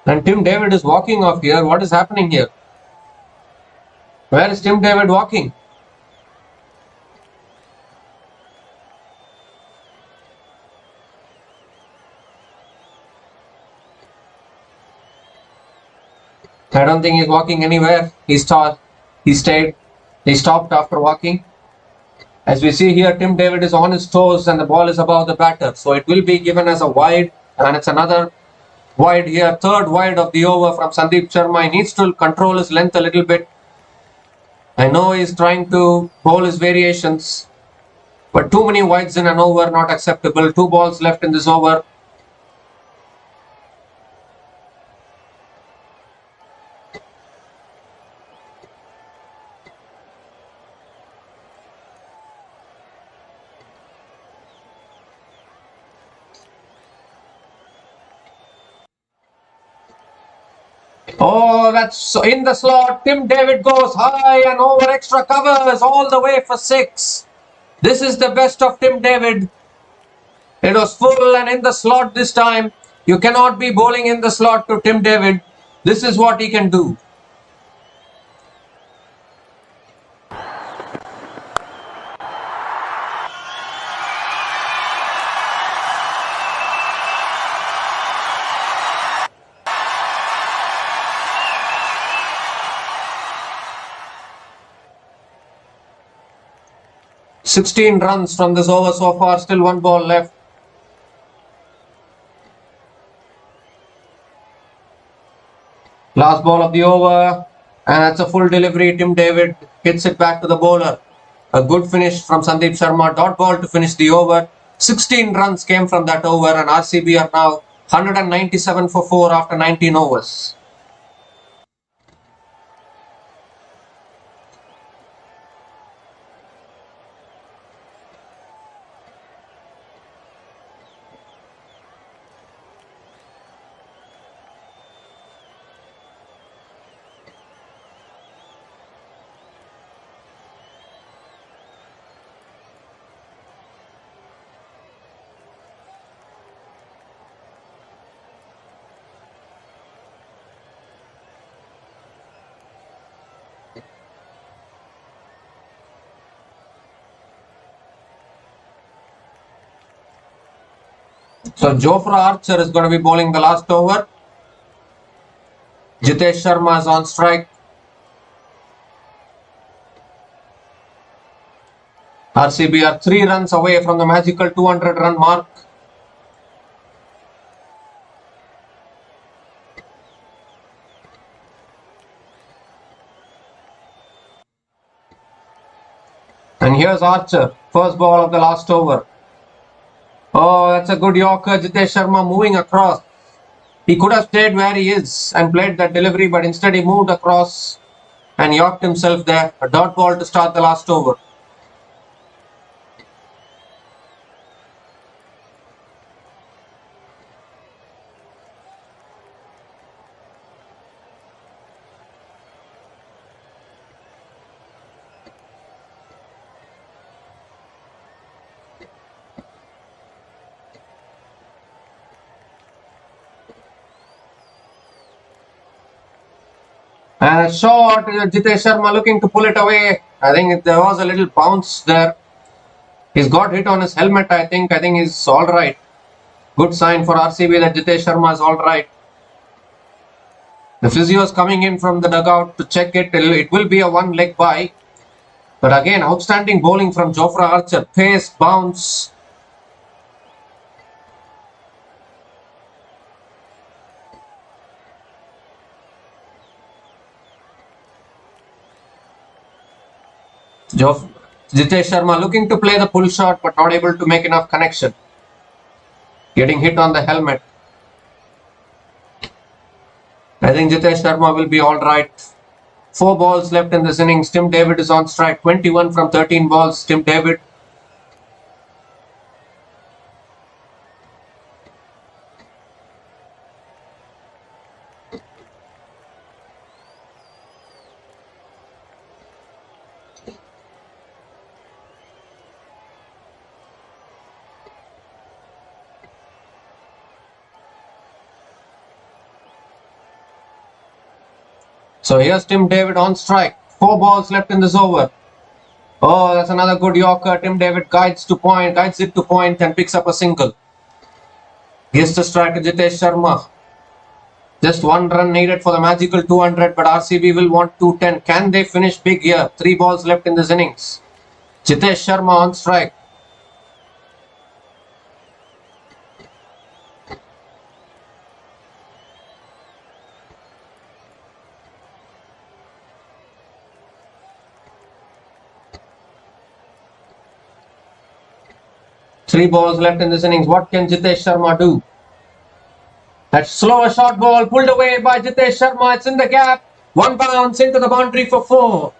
S1: And Tim David is walking off here. What is happening here? Where is Tim David walking? I don't think he's walking anywhere. He's tall. He stayed. He stopped after walking. As we see here, Tim David is on his toes and the ball is above the batter. So it will be given as a wide, and it's another wide here. Third wide of the over from Sandeep Sharma. He needs to control his length a little bit. I know he's trying to bowl his variations, but too many wides in an over, not acceptable. 2 balls left in this over. Oh, that's in the slot. Tim David goes high and over extra covers all the way for 6. This is the best of Tim David. It was full and in the slot this time. You cannot be bowling in the slot to Tim David. This is what he can do. "16 runs from this over so far, still 1 ball left." Last ball of the over, and that's a full delivery. Tim David hits it back to the bowler. A good finish from Sandeep Sharma. Dot ball to finish the over. 16 runs came from that over, and RCB are now 197 for 4 after 19 overs. So Jofra Archer is going to be bowling the last over. Jitesh Sharma is on strike. RCB are 3 runs away from the magical 200 run mark. And here's Archer, first ball of the last over. Oh, that's a good Yorker. Jitesh Sharma moving across. He could have stayed where he is and played that delivery, but instead he moved across and yorked himself there. A dot ball to start the last over. And a shot, Jitesh Sharma looking to pull it away. I think there was a little bounce there. He's got hit on his helmet, I think. I think he's all right. Good sign for RCB that Jitesh Sharma is all right. The physio is coming in from the dugout to check it. It will be a 1-leg bye. But again, outstanding bowling from Jofra Archer. Pace, bounce. Jitesh Sharma looking to play the pull shot but not able to make enough connection. Getting hit on the helmet. I think Jitesh Sharma will be alright. 4 balls left in this innings. Tim David is on strike. 21 from 13 balls. Tim David. So here's Tim David on strike. 4 balls left in this over. Oh, that's another good Yorker. Tim David guides it to point and picks up a single. Gives the strike to Jitesh Sharma. Just one run needed for the magical 200, but RCB will want 210. Can they finish big here? 3 balls left in this innings. Jitesh Sharma on strike. Three balls left in this innings. What can Jitesh Sharma do? That slower short ball pulled away by Jitesh Sharma. It's in the gap. One bounce into the boundary for 4.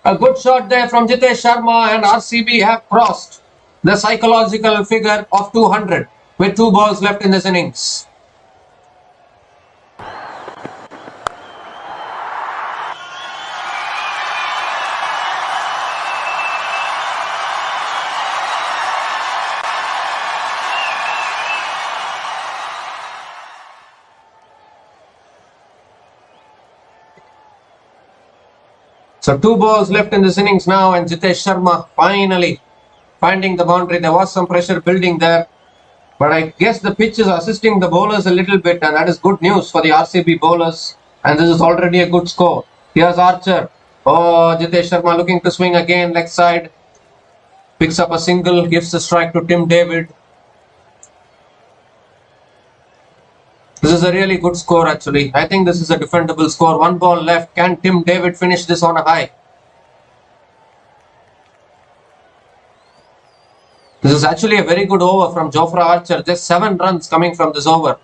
S1: A good shot there from Jitesh Sharma, and RCB have crossed the psychological figure of 200 with 2 balls left in this innings. So 2 balls left in this innings now, and Jitesh Sharma finally finding the boundary. There was some pressure building there, but I guess the pitch is assisting the bowlers a little bit, and that is good news for the RCB bowlers. And this is already a good score. Here's Archer. Oh, Jitesh Sharma looking to swing again, leg side. Picks up a single, gives the strike to Tim David. This is a really good score actually. I think this is a defendable score. 1 ball left. Can Tim David finish this on a high? This is actually a very good over from Jofra Archer. Just 7 runs coming from this over.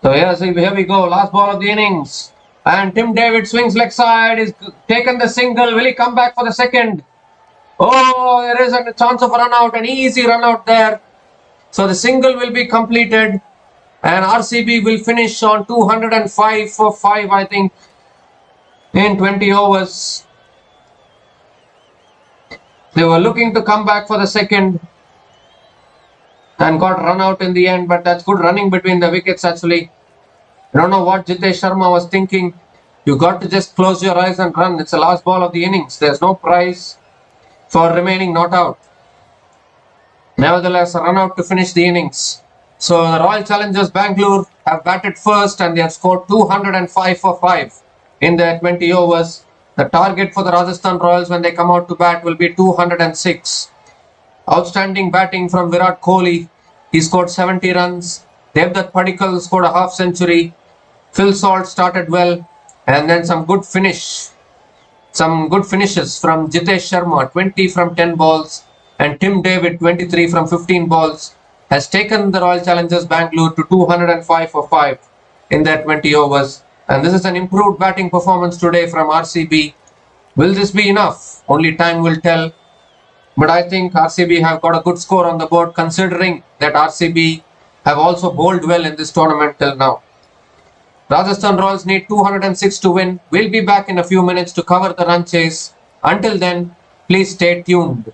S1: So here we go. Last ball of the innings. And Tim David swings leg side. He's taken the single. Will he come back for the second? Oh, there is a chance of a run out. An easy run out there. So the single will be completed. And RCB will finish on 205 for 5, I think, in 20 overs. They were looking to come back for the second and got run out in the end, but that's good running between the wickets actually. I don't know what Jitesh Sharma was thinking. You got to just close your eyes and run. It's the last ball of the innings. There's no prize for remaining not out. Nevertheless, a run out to finish the innings. So the Royal Challengers Bangalore have batted first and they have scored 205 for 5 in their 20 overs. The target for the Rajasthan Royals when they come out to bat will be 206. Outstanding batting from Virat Kohli. He scored 70 runs. Devdutt Padikkal scored a half century. Phil Salt started well, and then some good finishes from Jitesh Sharma, 20 from 10 balls, and Tim David, 23 from 15 balls, has taken the Royal Challengers Bangalore to 205 for 5 in their 20 overs. And this is an improved batting performance today from RCB. Will this be enough? Only time will tell. But I think RCB have got a good score on the board considering that RCB have also bowled well in this tournament till now. Rajasthan Royals need 206 to win. We'll be back in a few minutes to cover the run chase. Until then, please stay tuned.